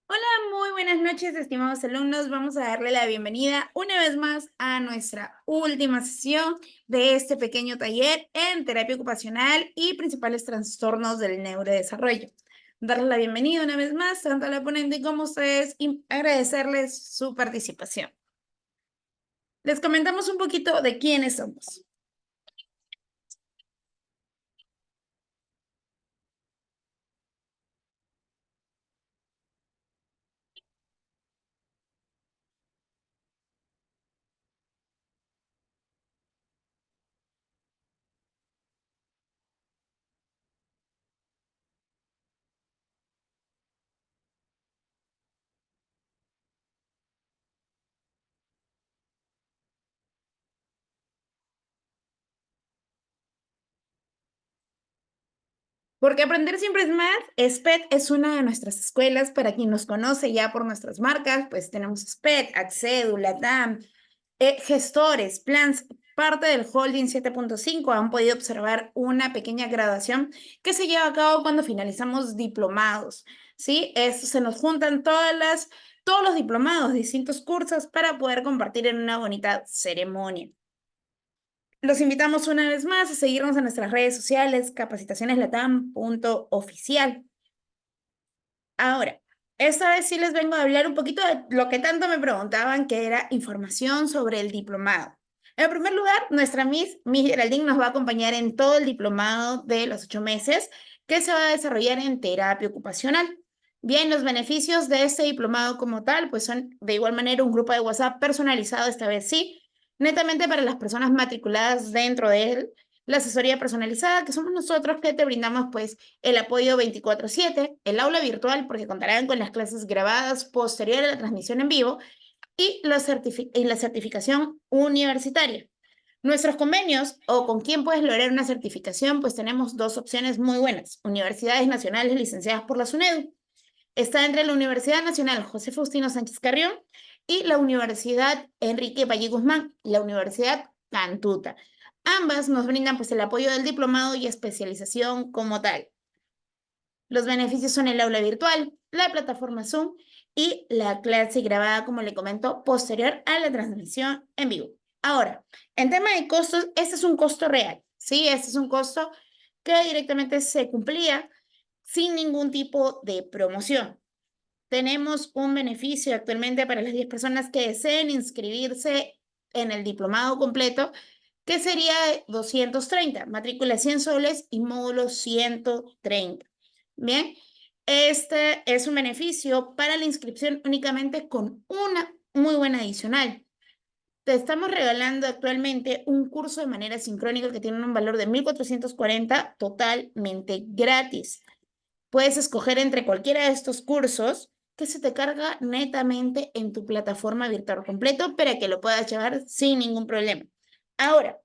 Hola, muy buenas noches, estimados alumnos. Vamos a darle la bienvenida una vez más a nuestra última sesión de este pequeño taller en terapia ocupacional y principales trastornos del neurodesarrollo. Darles la bienvenida una vez más, tanto a la ponente como a ustedes, y agradecerles su participación. Les comentamos un poquito de quiénes somos. Porque aprender siempre es más. SPED es una de nuestras escuelas. Para quien nos conoce ya por nuestras marcas, pues tenemos SPED, Accedu, Latam, gestores, plans, parte del Holding 7.5 han podido observar una pequeña graduación que se lleva a cabo cuando finalizamos diplomados, ¿sí? Se nos juntan todos los diplomados, distintos cursos para poder compartir en una bonita ceremonia. Los invitamos una vez más a seguirnos en nuestras redes sociales, capacitacioneslatam.oficial. Ahora, esta vez sí les vengo a hablar un poquito de lo que tanto me preguntaban, que era información sobre el diplomado. En primer lugar, nuestra Miss Geraldine, nos va a acompañar en todo el diplomado de los 8 meses que se va a desarrollar en terapia ocupacional. Bien, los beneficios de este diplomado como tal, pues son de igual manera un grupo de WhatsApp personalizado, esta vez sí, netamente para las personas matriculadas dentro de él, la asesoría personalizada, que somos nosotros que te brindamos pues el apoyo 24/7, el aula virtual, porque contarán con las clases grabadas posterior a la transmisión en vivo, y la certificación universitaria. Nuestros convenios o con quién puedes lograr una certificación, pues tenemos dos opciones muy buenas. Universidades nacionales licenciadas por la SUNEDU. Está entre la Universidad Nacional José Faustino Sánchez Carrión y la Universidad Enrique Valle Guzmán, la Universidad Cantuta. Ambas nos brindan pues el apoyo del diplomado y especialización como tal. Los beneficios son el aula virtual, la plataforma Zoom y la clase grabada, como le comento, posterior a la transmisión en vivo. Ahora, en tema de costos, este es un costo real, ¿sí? Este es un costo que directamente se cumplía sin ningún tipo de promoción. Tenemos un beneficio actualmente para las 10 personas que deseen inscribirse en el diplomado completo, que sería de 230, matrícula 100 soles y módulo 130. Bien, este es un beneficio para la inscripción únicamente con una muy buena adicional. Te estamos regalando actualmente un curso de manera sincrónica que tiene un valor de 1,440 totalmente gratis. Puedes escoger entre cualquiera de estos cursos que se te carga netamente en tu plataforma virtual completo para que lo puedas llevar sin ningún problema. Ahora,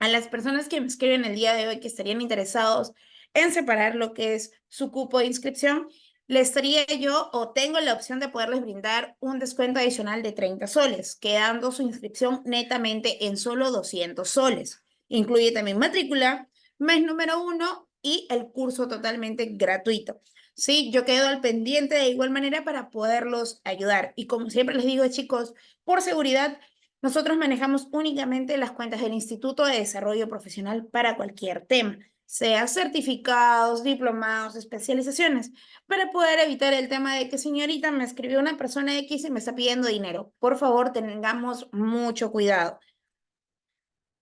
a las personas que me escriben el día de hoy que estarían interesados en separar lo que es su cupo de inscripción, les estaría yo o tengo la opción de poderles brindar un descuento adicional de 30 soles, quedando su inscripción netamente en solo 200 soles. Incluye también matrícula, mes número 1 y el curso totalmente gratuito. Sí, yo quedo al pendiente de igual manera para poderlos ayudar. Y como siempre les digo, chicos, por seguridad, nosotros manejamos únicamente las cuentas del Instituto de Desarrollo Profesional para cualquier tema, sea certificados, diplomados, especializaciones, para poder evitar el tema de que, señorita, me escribió una persona X y me está pidiendo dinero. Por favor, tengamos mucho cuidado.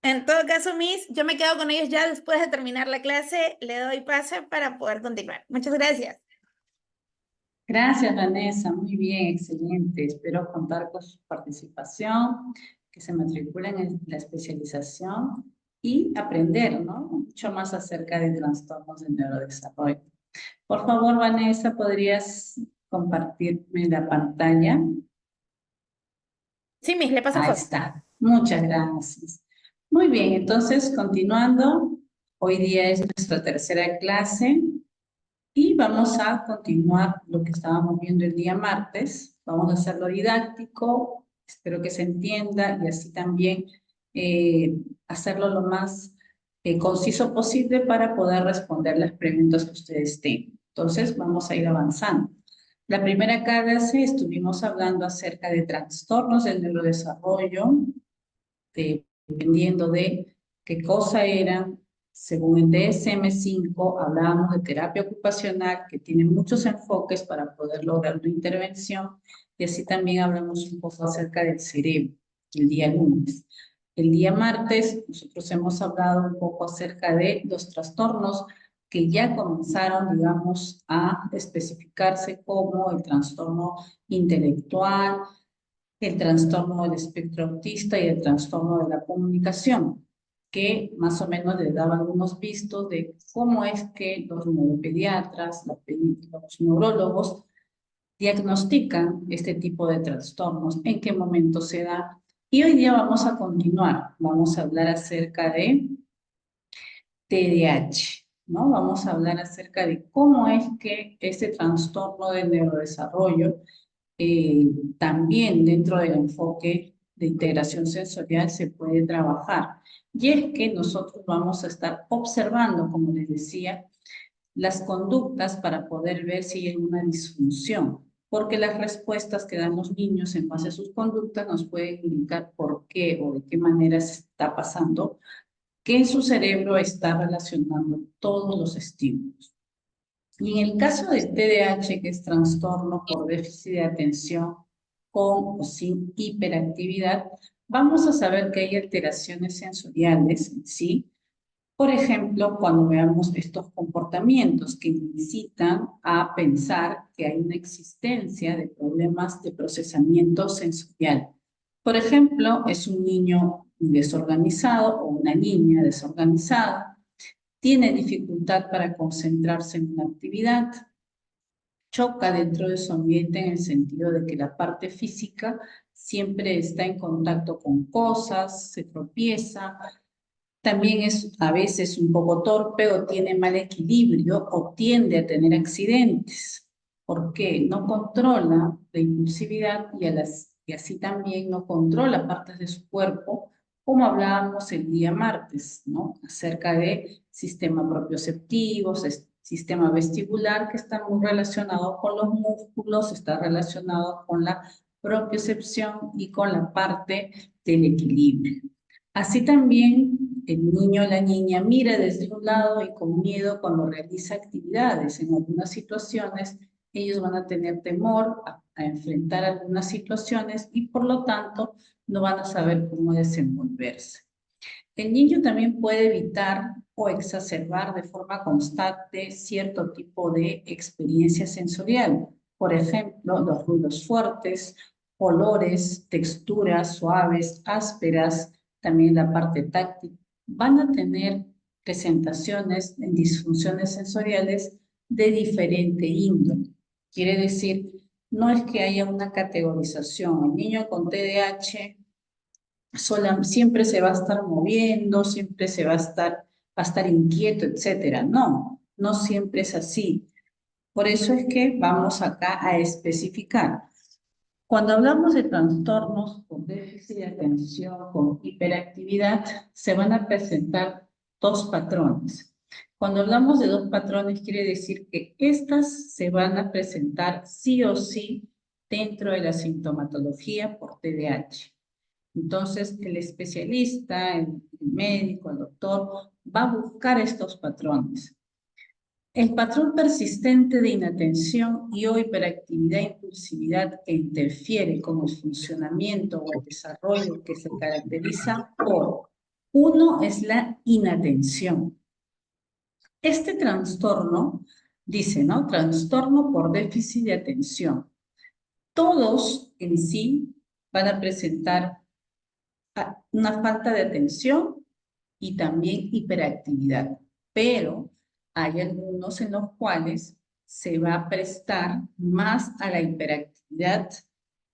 En todo caso, Miss, yo me quedo con ellos ya después de terminar la clase. Le doy pase para poder continuar. Muchas gracias. Gracias, Vanessa. Muy bien, excelente. Espero contar con su participación, que se matriculen en la especialización y aprender, ¿no? Mucho más acerca de trastornos del neurodesarrollo. Por favor, Vanessa, ¿podrías compartirme la pantalla? Sí, Miss, le paso Ahí foto. está. Muchas gracias. Muy bien, entonces, continuando, hoy día es nuestra tercera clase. Y vamos a continuar lo que estábamos viendo el día martes. Vamos a hacerlo didáctico, espero que se entienda y así también hacerlo lo más conciso posible para poder responder las preguntas que ustedes tengan. Entonces, vamos a ir avanzando. La primera clase estuvimos hablando acerca de trastornos del neurodesarrollo, dependiendo de qué cosa eran. Según el DSM-5, hablábamos de terapia ocupacional, que tiene muchos enfoques para poder lograr una intervención, y así también hablamos un poco acerca del cerebro, el día lunes. El día martes, nosotros hemos hablado un poco acerca de los trastornos que ya comenzaron, digamos, a especificarse como el trastorno intelectual, el trastorno del espectro autista y el trastorno de la comunicación, que más o menos les daba algunos vistos de cómo es que los neuropediatras, los neurólogos, diagnostican este tipo de trastornos, en qué momento se da. Y hoy día vamos a continuar, vamos a hablar acerca de TDAH, ¿no? Vamos a hablar acerca de cómo es que este trastorno del neurodesarrollo también dentro del enfoque de integración sensorial se puede trabajar. Y es que nosotros vamos a estar observando, como les decía, las conductas para poder ver si hay una disfunción, porque las respuestas que dan los niños en base a sus conductas nos pueden indicar por qué o de qué manera se está pasando, que en su cerebro está relacionando todos los estímulos. Y en el caso del TDAH, que es trastorno por déficit de atención con o sin hiperactividad, vamos a saber que hay alteraciones sensoriales en sí. Por ejemplo, cuando veamos estos comportamientos que incitan a pensar que hay una existencia de problemas de procesamiento sensorial. Por ejemplo, es un niño desorganizado o una niña desorganizada, tiene dificultad para concentrarse en una actividad, choca dentro de su ambiente en el sentido de que la parte física siempre está en contacto con cosas, se tropieza, también es a veces un poco torpe o tiene mal equilibrio o tiende a tener accidentes, porque no controla la impulsividad y así también no controla partes de su cuerpo, como hablábamos el día martes, ¿no? Acerca de sistema propioceptivo, sistema vestibular, que está muy relacionado con los músculos, está relacionado con la propiocepción y con la parte del equilibrio. Así también el niño o la niña mira desde un lado y con miedo cuando realiza actividades. En algunas situaciones ellos van a tener temor a enfrentar algunas situaciones y por lo tanto no van a saber cómo desenvolverse. El niño también puede evitar o exacerbar de forma constante cierto tipo de experiencia sensorial. Por ejemplo, los ruidos fuertes, olores, texturas suaves, ásperas, también la parte táctil, van a tener presentaciones en disfunciones sensoriales de diferente índole. Quiere decir, no es que haya una categorización. El niño con TDAH siempre se va a estar moviendo, siempre va a estar inquieto, etcétera. No, no siempre es así. Por eso es que vamos acá a especificar. Cuando hablamos de trastornos con déficit de atención, con hiperactividad, se van a presentar dos patrones. Cuando hablamos de dos patrones, quiere decir que estas se van a presentar sí o sí dentro de la sintomatología por TDAH. Entonces, el especialista, el médico, el doctor, va a buscar estos patrones. El patrón persistente de inatención y o hiperactividad e impulsividad que interfiere con el funcionamiento o el desarrollo que se caracteriza por, uno es la inatención. Este trastorno, dice, ¿no? Trastorno por déficit de atención. Todos en sí van a presentar una falta de atención y también hiperactividad, pero hay algunos en los cuales se va a prestar más a la hiperactividad,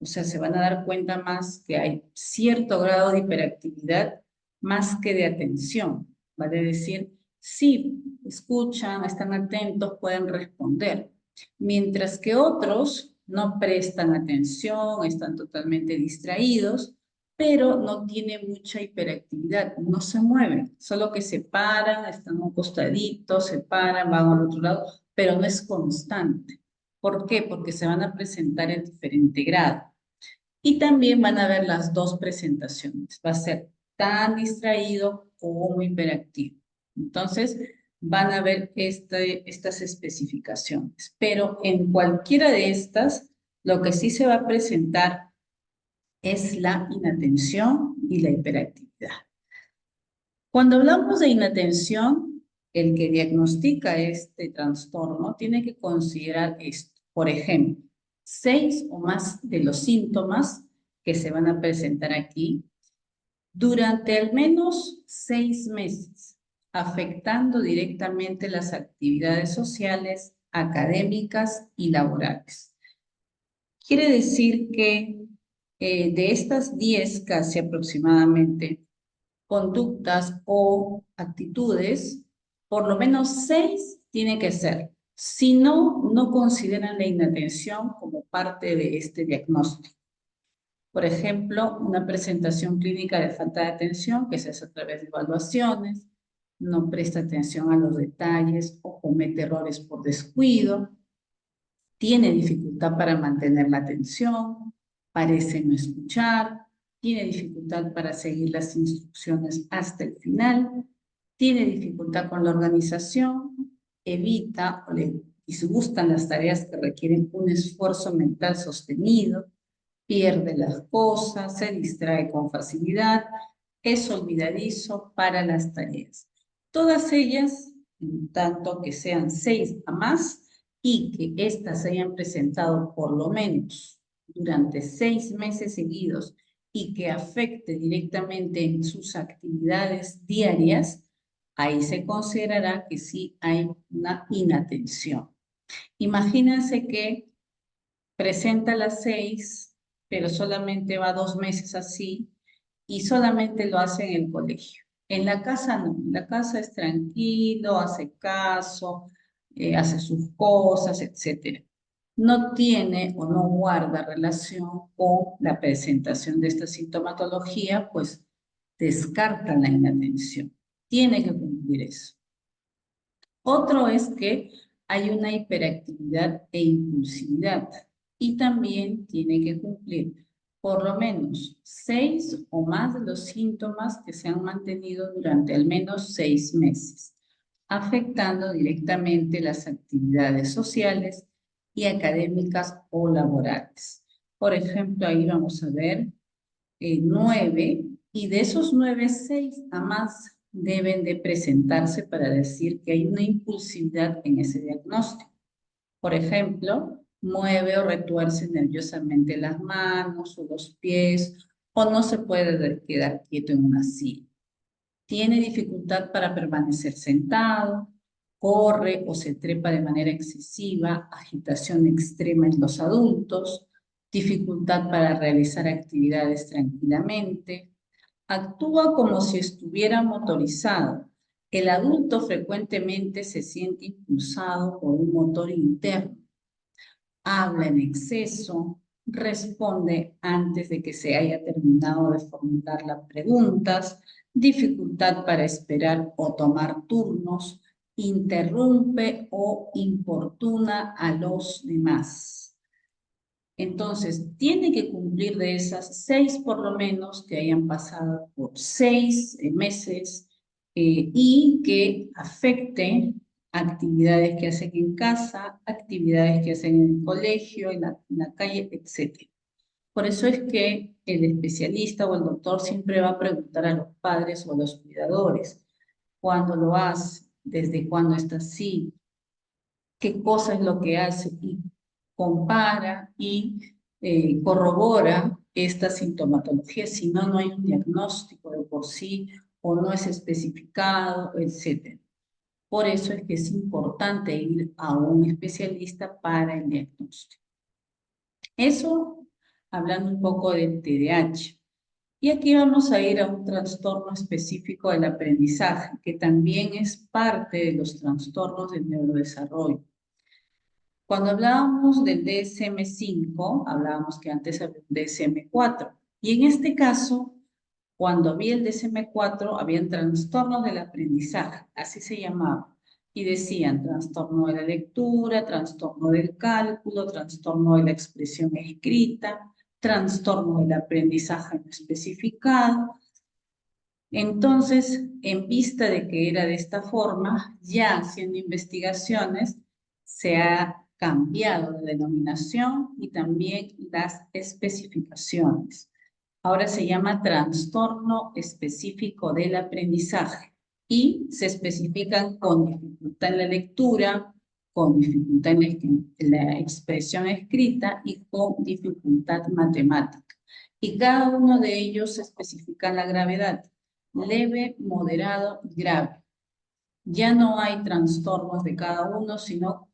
o sea, se van a dar cuenta más que hay cierto grado de hiperactividad más que de atención, vale decir, sí, escuchan, están atentos, pueden responder, mientras que otros no prestan atención, están totalmente distraídos, pero no tiene mucha hiperactividad, no se mueven, solo que se paran, están acostaditos, se paran, van al otro lado, pero no es constante. ¿Por qué? Porque se van a presentar en diferente grado. Y también van a ver las dos presentaciones. Va a ser tan distraído como hiperactivo. Entonces, van a ver estas especificaciones. Pero en cualquiera de estas, lo que sí se va a presentar es la inatención y la hiperactividad. Cuando hablamos de inatención, el que diagnostica este trastorno tiene que considerar esto. Por ejemplo, 6 o más de los síntomas que se van a presentar aquí durante al menos 6 meses, afectando directamente las actividades sociales, académicas y laborales. Quiere decir que de estas 10 casi aproximadamente conductas o actitudes, por lo menos 6 tiene que ser. Si no, no consideran la inatención como parte de este diagnóstico. Por ejemplo, una presentación clínica de falta de atención que se hace a través de evaluaciones, no presta atención a los detalles o comete errores por descuido, tiene dificultad para mantener la atención, parece no escuchar, tiene dificultad para seguir las instrucciones hasta el final, tiene dificultad con la organización, evita o le disgustan las tareas que requieren un esfuerzo mental sostenido, pierde las cosas, se distrae con facilidad, es olvidadizo para las tareas. Todas ellas, en tanto que sean 6 a más, y que éstas se hayan presentado por lo menos durante 6 meses seguidos y que afecte directamente en sus actividades diarias, ahí se considerará que sí hay una inatención. Imagínense que presenta las 6, pero solamente va 2 meses así y solamente lo hace en el colegio. En la casa no, en la casa es tranquilo, hace caso, hace sus cosas, etc. No tiene o no guarda relación con la presentación de esta sintomatología, pues descarta la inatención. Tiene que cumplir eso. Otro es que hay una hiperactividad e impulsividad y también tiene que cumplir por lo menos 6 o más de los síntomas que se han mantenido durante al menos 6 meses, afectando directamente las actividades sociales y académicas o laborales. Por ejemplo, ahí vamos a ver 9, y de esos 9, 6 a más deben de presentarse para decir que hay una impulsividad en ese diagnóstico. Por ejemplo, mueve o retuerce nerviosamente las manos o los pies, o no se puede quedar quieto en una silla. Tiene dificultad para permanecer sentado, corre o se trepa de manera excesiva, agitación extrema en los adultos, dificultad para realizar actividades tranquilamente, actúa como si estuviera motorizado. El adulto frecuentemente se siente impulsado por un motor interno, habla en exceso, responde antes de que se haya terminado de formular las preguntas, dificultad para esperar o tomar turnos, interrumpe o importuna a los demás. Entonces, tiene que cumplir de esas 6 por lo menos que hayan pasado por 6 meses y que afecten actividades que hacen en casa, actividades que hacen en el colegio, en la calle, etc. Por eso es que el especialista o el doctor siempre va a preguntar a los padres o a los cuidadores, ¿cuándo lo hace? ¿Desde cuándo está así? ¿Qué cosa es lo que hace? Y compara y corrobora esta sintomatología, si no, no hay un diagnóstico de por sí o no es especificado, etc. Por eso es que es importante ir a un especialista para el diagnóstico. Eso hablando un poco del TDAH. Y aquí vamos a ir a un trastorno específico del aprendizaje, que también es parte de los trastornos del neurodesarrollo. Cuando hablábamos del DSM-5, hablábamos que antes había un DSM-4. Y en este caso, cuando había el DSM-4, habían trastornos del aprendizaje, así se llamaba. y decían trastorno de la lectura, trastorno del cálculo, trastorno de la expresión escrita, trastorno del aprendizaje no especificado. Entonces, en vista de que era de esta forma, ya haciendo investigaciones, se ha cambiado la denominación y también las especificaciones. Ahora se llama trastorno específico del aprendizaje y se especifican con dificultad en la lectura, con dificultad en la expresión escrita y con dificultad matemática. Y cada uno de ellos especifica la gravedad: leve, moderado y grave. Ya no hay trastornos de cada uno, sino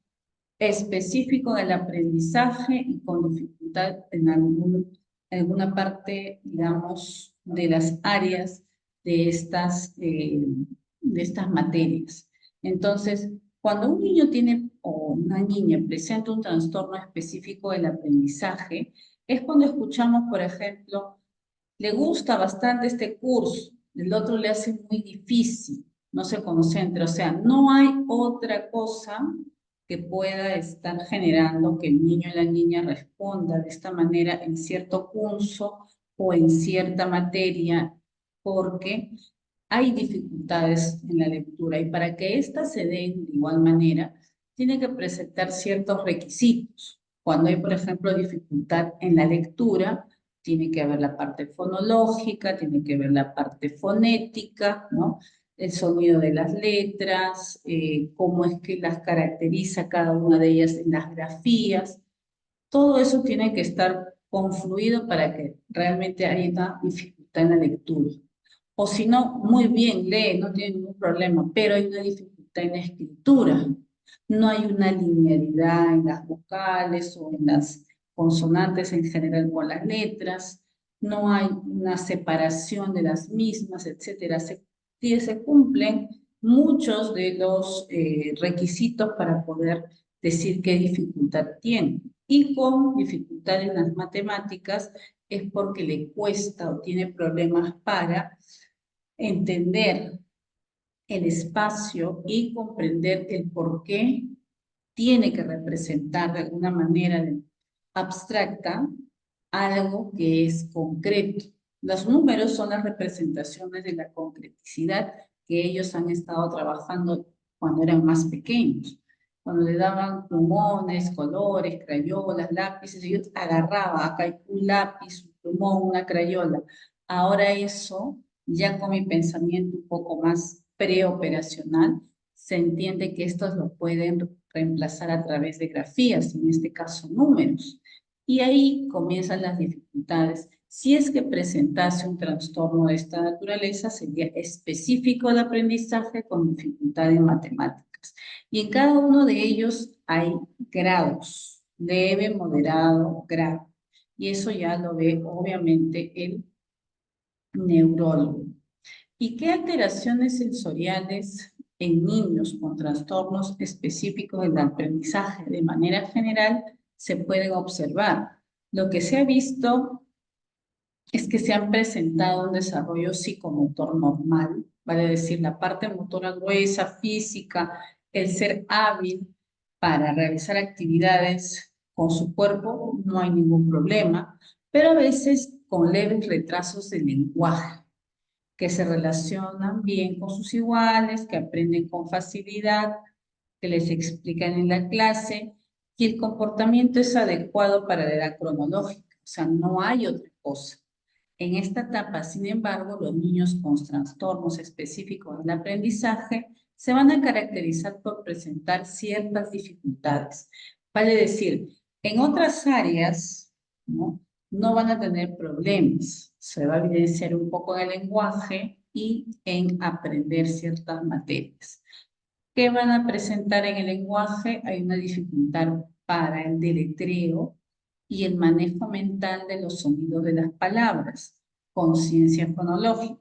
específico del aprendizaje y con dificultad en alguna parte, digamos, de las áreas de estas materias. Entonces, cuando un niño tiene o una niña presenta un trastorno específico del aprendizaje, es cuando escuchamos, por ejemplo, le gusta bastante este curso, el otro le hace muy difícil, no se concentra, o sea, no hay otra cosa que pueda estar generando que el niño y la niña responda de esta manera en cierto curso o en cierta materia, porque hay dificultades en la lectura y para que éstas se den de igual manera, tiene que presentar ciertos requisitos. Cuando hay, por ejemplo, dificultad en la lectura, tiene que haber la parte fonológica, tiene que ver la parte fonética, ¿no? El sonido de las letras, cómo es que las caracteriza cada una de ellas en las grafías. Todo eso tiene que estar confluido para que realmente haya una dificultad en la lectura. O si no, muy bien lee, no tiene ningún problema, pero hay una dificultad en la escritura. No hay una linealidad en las vocales o en las consonantes en general con las letras. No hay una separación de las mismas, etcétera. Se cumplen muchos de los requisitos para poder decir qué dificultad tiene. Y con dificultad en las matemáticas es porque le cuesta o tiene problemas para entender el espacio y comprender el por qué tiene que representar de alguna manera abstracta algo que es concreto. Los números son las representaciones de la concreticidad que ellos han estado trabajando cuando eran más pequeños. Cuando le daban plumones, colores, crayolas, lápices, ellos agarraban, acá hay un lápiz, un plumón, una crayola. Ahora eso, ya con mi pensamiento un poco más preoperacional, se entiende que estos lo pueden reemplazar a través de grafías, en este caso números. Y ahí comienzan las dificultades. Si es que presentase un trastorno de esta naturaleza, sería específico de aprendizaje con dificultad en matemáticas. Y en cada uno de ellos hay grados, leve, moderado, grave. Y eso ya lo ve obviamente el neurólogo. ¿Y qué alteraciones sensoriales en niños con trastornos específicos del aprendizaje de manera general se pueden observar? Lo que se ha visto es que se han presentado un desarrollo psicomotor normal, vale decir, la parte motora gruesa, física, el ser hábil para realizar actividades con su cuerpo, no hay ningún problema, pero a veces con leves retrasos de lenguaje que se relacionan bien con sus iguales, que aprenden con facilidad, que les explican en la clase, y el comportamiento es adecuado para la edad cronológica, o sea, no hay otra cosa. En esta etapa, sin embargo, los niños con trastornos específicos del aprendizaje se van a caracterizar por presentar ciertas dificultades. Vale decir, en otras áreas, ¿no? No van a tener problemas. Se va a evidenciar un poco en el lenguaje y en aprender ciertas materias. ¿Qué van a presentar en el lenguaje? Hay una dificultad para el deletreo y el manejo mental de los sonidos de las palabras, conciencia fonológica.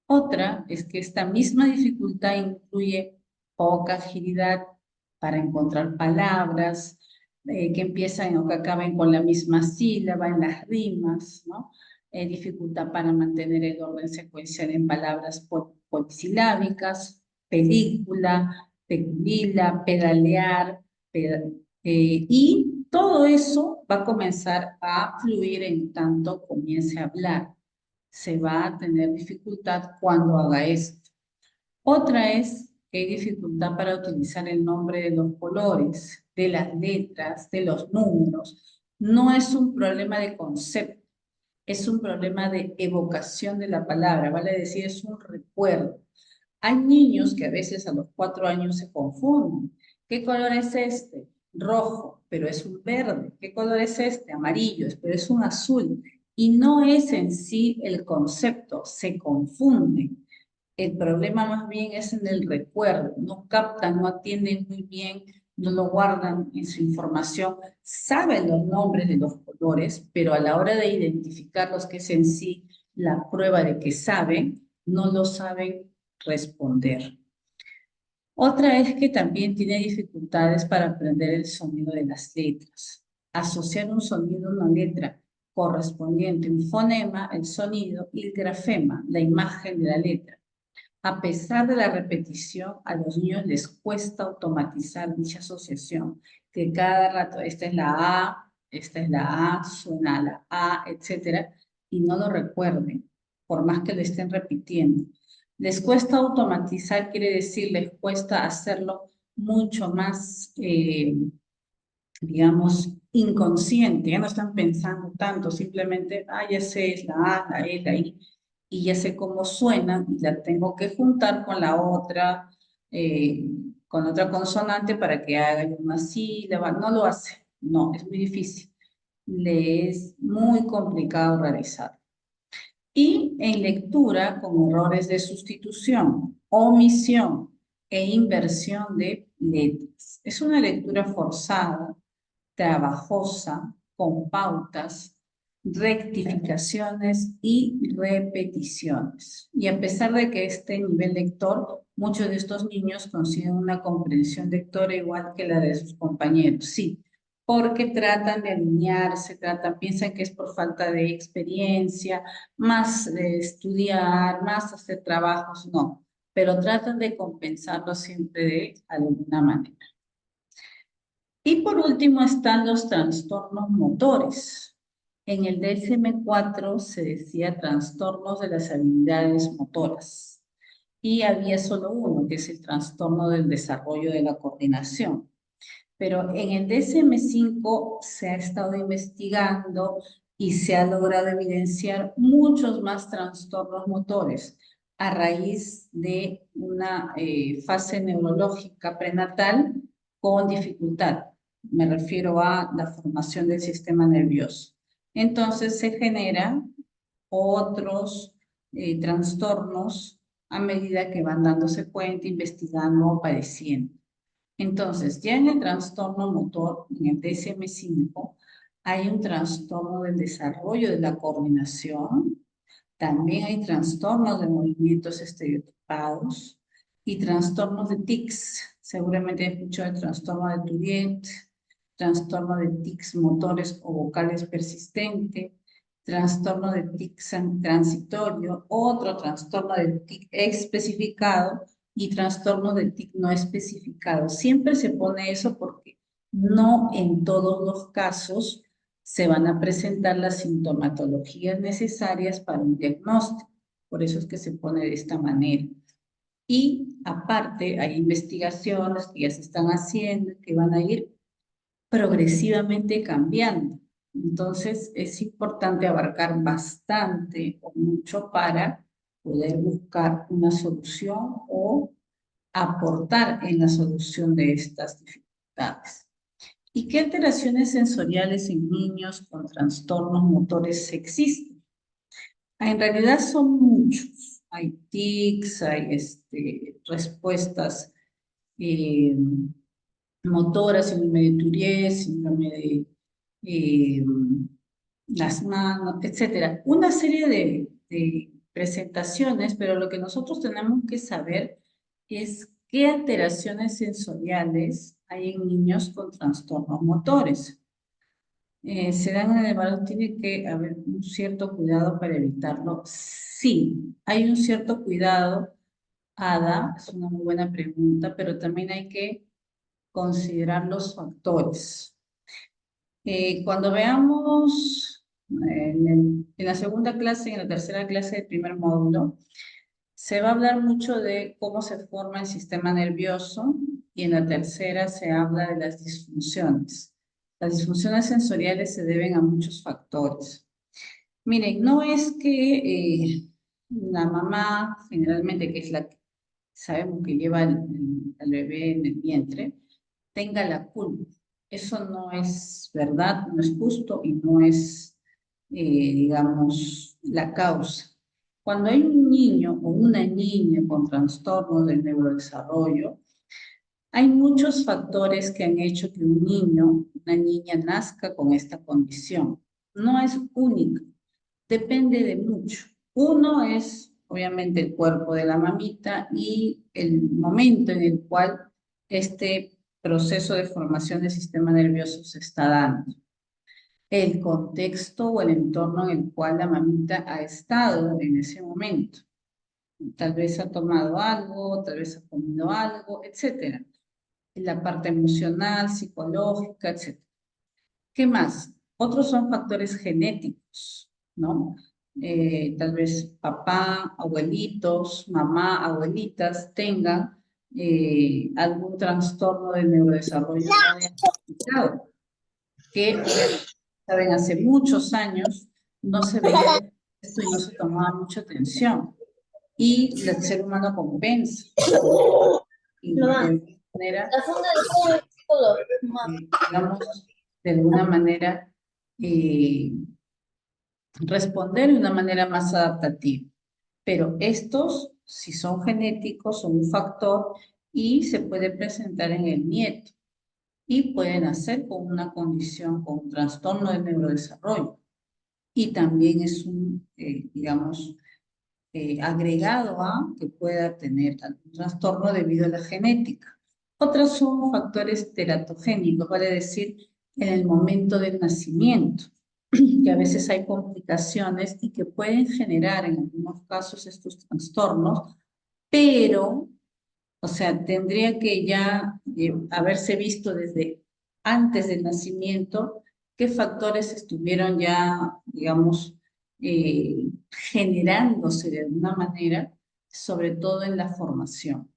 Otra es que esta misma dificultad incluye poca agilidad para encontrar palabras que empiezan o que acaben con la misma sílaba en las rimas, ¿no? Dificultad para mantener el orden secuencial en palabras polisilábicas, película, tequila, pedalear, y todo eso va a comenzar a fluir en tanto comience a hablar. Se va a tener dificultad cuando haga esto. Otra es que hay dificultad para utilizar el nombre de los colores, de las letras, de los números. No es un problema de concepto, es un problema de evocación de la palabra, vale decir, es un recuerdo. Hay niños que a veces a los 4 años se confunden. ¿Qué color es este? Rojo, pero es un verde. ¿Qué color es este? Amarillo, pero es un azul. Y no es en sí el concepto, se confunden. El problema más bien es en el recuerdo. No captan, no atienden muy bien, no lo guardan en su información. Saben los nombres de los colores, pero a la hora de identificarlos, que es en sí la prueba de que saben, no lo saben responder. Otra es que también tiene dificultades para aprender el sonido de las letras. Asociar un sonido a una letra correspondiente, un fonema, el sonido, y el grafema, la imagen de la letra. A pesar de la repetición, a los niños les cuesta automatizar dicha asociación, que cada rato, esta es la A, esta es la A, suena la A, etcétera, y no lo recuerden, por más que lo estén repitiendo. Les cuesta automatizar, quiere decir, les cuesta hacerlo mucho más, digamos, inconsciente, ya no están pensando tanto, simplemente, ya sé, es la A, la E, la I, y ya sé cómo suena, y la tengo que juntar eh, con otra consonante para que haga una sílaba, no lo hace, no, es muy difícil, le es muy complicado realizar. Y en lectura con errores de sustitución, omisión e inversión de letras. Es una lectura forzada, trabajosa, con pautas, rectificaciones y repeticiones. Y a pesar de que este nivel lector, muchos de estos niños consiguen una comprensión lectora igual que la de sus compañeros, sí, porque tratan de alinearse, piensan que es por falta de experiencia, más de estudiar, más hacer trabajos, no, pero tratan de compensarlo siempre de alguna manera. Y por último están los trastornos motores. En el DSM-4 se decía trastornos de las habilidades motoras. Y había solo uno, que es el trastorno del desarrollo de la coordinación. Pero en el DSM-5 se ha estado investigando y se ha logrado evidenciar muchos más trastornos motores a raíz de una fase neurológica prenatal con dificultad. Me refiero a la formación del sistema nervioso. Entonces se generan otros trastornos a medida que van dándose cuenta, investigando o padeciendo. Entonces, ya en el trastorno motor, en el DSM-5, hay un trastorno del desarrollo de la coordinación, también hay trastornos de movimientos estereotipados y trastornos de tics. Seguramente he escuchado el trastorno de Tourette, trastorno de tics motores o vocales persistente, trastorno de tics transitorio, otro trastorno de tic especificado y trastorno de tic no especificado. Siempre se pone eso porque no en todos los casos se van a presentar las sintomatologías necesarias para un diagnóstico. Por eso es que se pone de esta manera. Y aparte hay investigaciones que ya se están haciendo que van a ir progresivamente cambiando. Entonces es importante abarcar bastante o mucho para poder buscar una solución o aportar en la solución de estas dificultades. ¿Y qué alteraciones sensoriales en niños con trastornos motores existen? En realidad son muchos. Hay tics, hay respuestas eh, motoras, síndrome de Tourette, síndrome de eh, las manos, etcétera. Una serie de presentaciones, pero lo que nosotros tenemos que saber es qué alteraciones sensoriales hay en niños con trastornos motores. ¿Se dan en el embarazo? ¿Tiene que haber un cierto cuidado para evitarlo? Sí, hay un cierto cuidado Ada, es una muy buena pregunta, pero también hay que considerar los factores. Cuando veamos en la segunda clase y en la tercera clase del primer módulo, se va a hablar mucho de cómo se forma el sistema nervioso y en la tercera se habla de las disfunciones. Las disfunciones sensoriales se deben a muchos factores. Miren, no es que la mamá, generalmente, que es la que sabemos que lleva al bebé en el vientre, tenga la culpa. Eso no es verdad, no es justo y no es, digamos, la causa. Cuando hay un niño o una niña con trastorno del neurodesarrollo, hay muchos factores que han hecho que un niño, una niña nazca con esta condición. No es única, depende de mucho. Uno es, obviamente, el cuerpo de la mamita y el momento en el cual este proceso de formación del sistema nervioso se está dando. El contexto o el entorno en el cual la mamita ha estado en ese momento. Tal vez ha tomado algo, tal vez ha comido algo, etcétera. La parte emocional, psicológica, etcétera. ¿Qué más? Otros son factores genéticos, ¿no? Tal vez papá, abuelitos, mamá, abuelitas tengan algún trastorno de neurodesarrollo no diagnosticado, que obviamente, saben, hace muchos años no se veía esto y no se tomaba mucha atención. Y el ser humano compensa. Y de alguna manera digamos, de alguna manera, responder de una manera más adaptativa. Pero estos, si son genéticos, son un factor y se puede presentar en el nieto y pueden nacer con una condición, con un trastorno del neurodesarrollo. Y también es un, digamos, agregado a que pueda tener algún trastorno debido a la genética. Otros son factores teratogénicos, vale decir, en el momento del nacimiento, que a veces hay complicaciones y que pueden generar en algunos casos estos trastornos, pero, o sea, tendría que ya haberse visto desde antes del nacimiento qué factores estuvieron ya, digamos, generándose de alguna manera, sobre todo en la formación.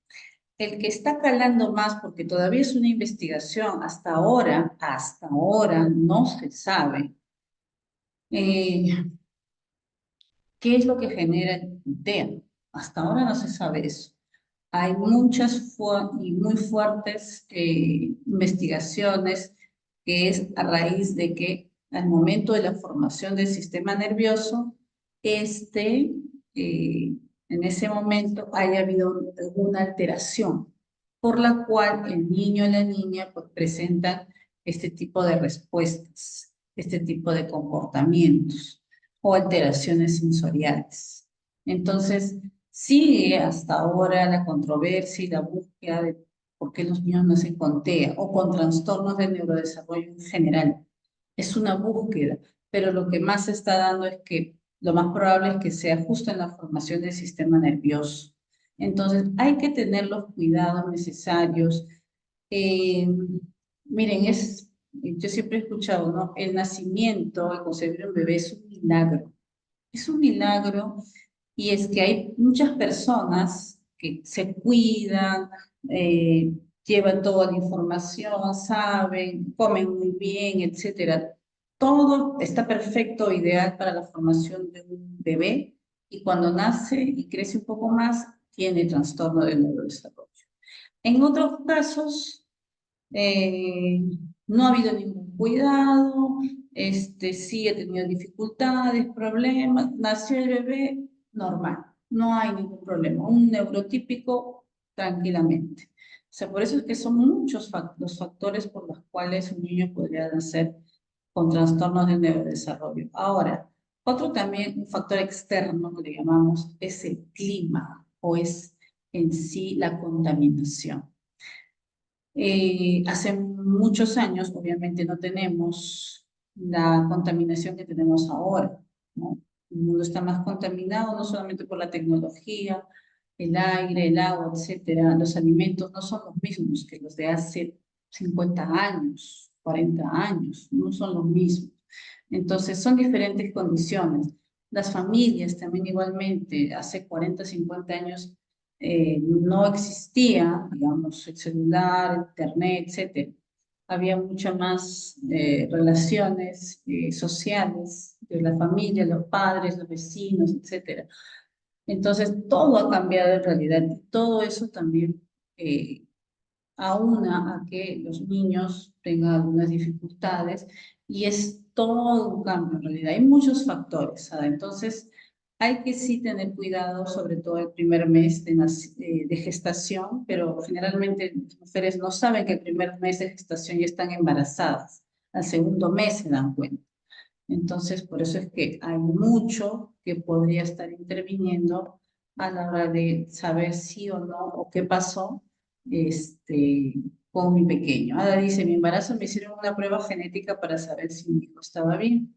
El que está calando más, porque todavía es una investigación, hasta ahora no se sabe qué es lo que genera el TEA. Hasta ahora no se sabe eso. Hay muchas y muy fuertes investigaciones que es a raíz de que al momento de la formación del sistema nervioso, este, en ese momento haya habido alguna alteración por la cual el niño o la niña pues, presentan este tipo de respuestas, este tipo de comportamientos o alteraciones sensoriales. Entonces, sigue hasta ahora la controversia y la búsqueda de por qué los niños nacen con TEA o con trastornos del neurodesarrollo en general. Es una búsqueda, pero lo que más se está dando es que lo más probable es que sea justo en la formación del sistema nervioso. Entonces, hay que tener los cuidados necesarios. Eh, Miren, yo siempre he escuchado, ¿no? El nacimiento, el concebir un bebé es un milagro. Es un milagro y es que hay muchas personas que se cuidan, llevan toda la información, saben, comen muy bien, etcétera. Todo está perfecto, ideal para la formación de un bebé y cuando nace y crece un poco más, tiene trastorno del neurodesarrollo. En otros casos, eh, no ha habido ningún cuidado, sí ha tenido dificultades, problemas, nació el bebé normal, no hay ningún problema, un neurotípico tranquilamente. O sea, por eso es que son muchos los factores por los cuales un niño podría nacer con trastornos de neurodesarrollo. Ahora, otro también, un factor externo que le llamamos, es el clima o es en sí la contaminación. Hace muchos años, obviamente, no tenemos la contaminación que tenemos ahora, ¿no? El mundo está más contaminado, no solamente por la tecnología, el aire, el agua, etcétera, los alimentos no son los mismos que los de hace 50 años, 40 años, no son los mismos. Entonces, son diferentes condiciones. Las familias también igualmente, hace 40, 50 años no existía, digamos, el celular, internet, etcétera. Había muchas más relaciones sociales de la familia, los padres, los vecinos, etcétera. Entonces, todo ha cambiado en realidad y todo eso también eh, aúna a que los niños tengan algunas dificultades y es todo un cambio en realidad. Hay muchos factores, ¿sabes? Entonces, hay que sí tener cuidado, sobre todo el primer mes de gestación, pero generalmente las mujeres no saben que el primer mes de gestación ya están embarazadas. Al segundo mes se dan cuenta. Entonces, por eso es que hay mucho que podría estar interviniendo a la hora de saber sí o no o qué pasó este, con mi pequeño. Ada dice, mi embarazo me hicieron una prueba genética para saber si mi hijo estaba bien.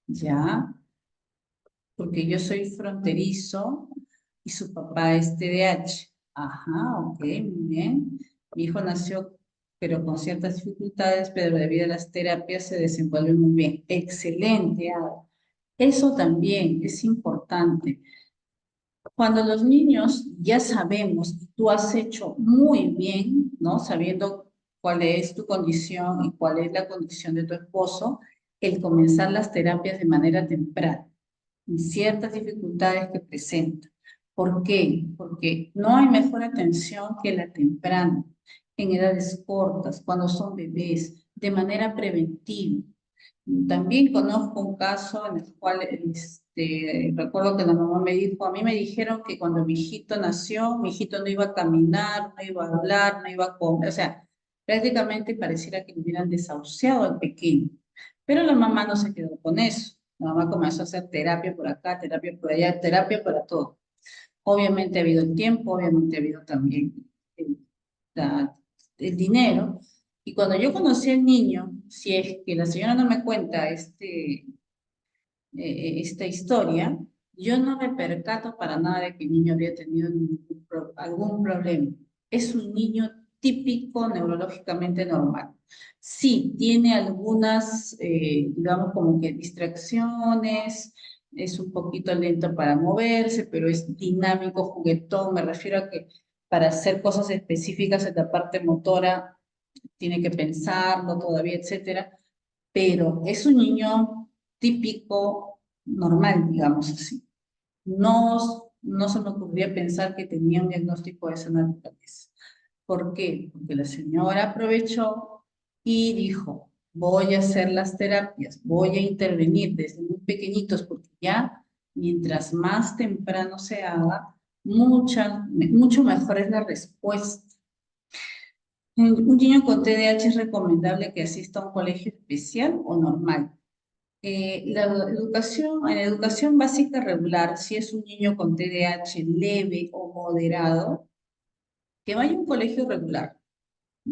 Ya, porque yo soy fronterizo y su papá es TDAH. Ajá, ok, muy bien. Mi hijo nació, pero con ciertas dificultades, pero debido a las terapias se desenvuelve muy bien. Excelente, Ada. Eso también es importante. Cuando los niños ya sabemos, y tú has hecho muy bien, ¿no? Sabiendo cuál es tu condición y cuál es la condición de tu esposo, el comenzar las terapias de manera temprana y ciertas dificultades que presenta. ¿Por qué? Porque no hay mejor atención que la temprana, en edades cortas, cuando son bebés, de manera preventiva. También conozco un caso en el cual recuerdo que la mamá me dijo, a mí me dijeron que cuando mi hijito nació, mi hijito no iba a caminar, no iba a hablar, no iba a comer, o sea, prácticamente pareciera que le hubieran desahuciado al pequeño. Pero la mamá no se quedó con eso. La mamá comenzó a hacer terapia por acá, terapia por allá, terapia para todo. Obviamente ha habido el tiempo, obviamente ha habido también el, la- el dinero. Y cuando yo conocí al niño, si es que la señora no me cuenta esta historia, yo no me percato para nada de que el niño había tenido algún problema. Es un niño típico neurológicamente normal. Sí, tiene algunas, digamos, como que distracciones, es un poquito lento para moverse, pero es dinámico, juguetón. Me refiero a que para hacer cosas específicas en la parte motora tiene que pensarlo todavía, etcétera, pero es un niño típico, normal, digamos así. No se me ocurría pensar que tenía un diagnóstico de esa naturaleza. ¿Por qué? Porque la señora aprovechó y dijo, voy a hacer las terapias, voy a intervenir desde muy pequeñitos, porque ya mientras más temprano se haga, mucho mejor es la respuesta. Un niño con TDAH es recomendable que asista a un colegio especial o normal. En la educación básica regular, si es un niño con TDAH leve o moderado, que vaya a un colegio regular.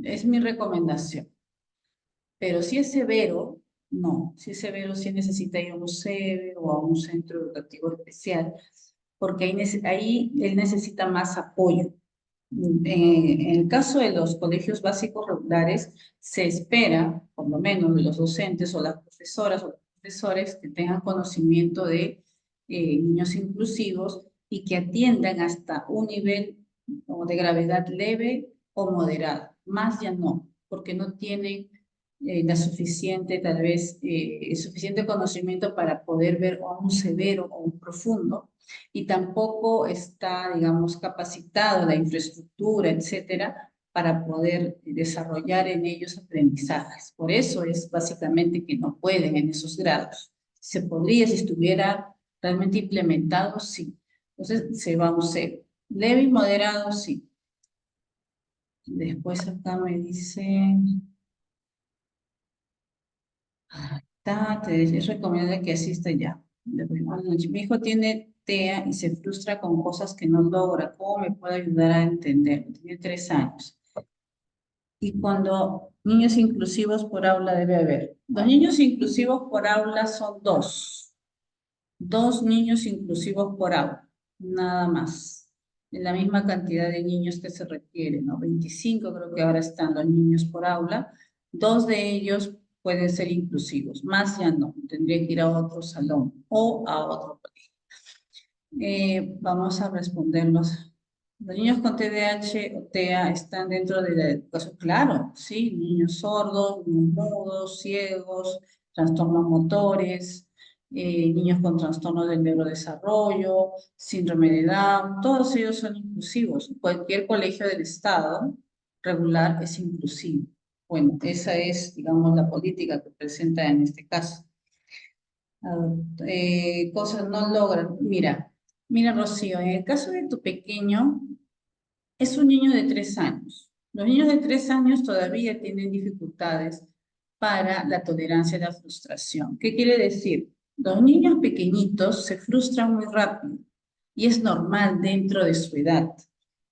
Es mi recomendación. Pero si es severo, no. Si es severo, sí necesita ir a un CEBE o a un centro educativo especial, porque ahí él necesita más apoyo. En el caso de los colegios básicos regulares, se espera, por lo menos de los docentes o las profesoras o los profesores, que tengan conocimiento de niños inclusivos y que atiendan hasta un nivel como de gravedad leve o moderada. Más ya no, porque no tienen la suficiente, tal vez, suficiente conocimiento para poder ver a un severo o un profundo y tampoco está, digamos, capacitado la infraestructura, etcétera, para poder desarrollar en ellos aprendizajes. Por eso es básicamente que no pueden en esos grados. Se podría, si estuviera realmente implementado, sí. Entonces se va a un cero. Leve y moderado, sí. Después acá me dice, es recomendable que asista ya. Buenas noches. Mi hijo tiene TEA y se frustra con cosas que no logra. ¿Cómo me puede ayudar a entender? Tiene 3 años. Y cuando niños inclusivos por aula debe haber. Los niños inclusivos por aula son dos. Dos niños inclusivos por aula. Nada más. la misma cantidad de niños que se requiere, ¿no? 25 creo que ahora están los niños por aula, 2 de ellos pueden ser inclusivos, más ya no, tendría que ir a otro salón o a otro colegio. Vamos a responderlos. ¿Los niños con TDAH o TEA están dentro de la educación? Claro, sí, niños sordos, niños mudos, ciegos, trastornos motores, niños con trastornos del neurodesarrollo, síndrome de Down, todos ellos son inclusivos. Cualquier colegio del Estado regular es inclusivo. Bueno, esa es, digamos, la política que presenta en este caso. Cosas no logran. Mira, Rocío, en el caso de tu pequeño, es un niño de 3 años. Los niños de 3 años todavía tienen dificultades para la tolerancia a la frustración. ¿Qué quiere decir? Los niños pequeñitos se frustran muy rápido y es normal dentro de su edad.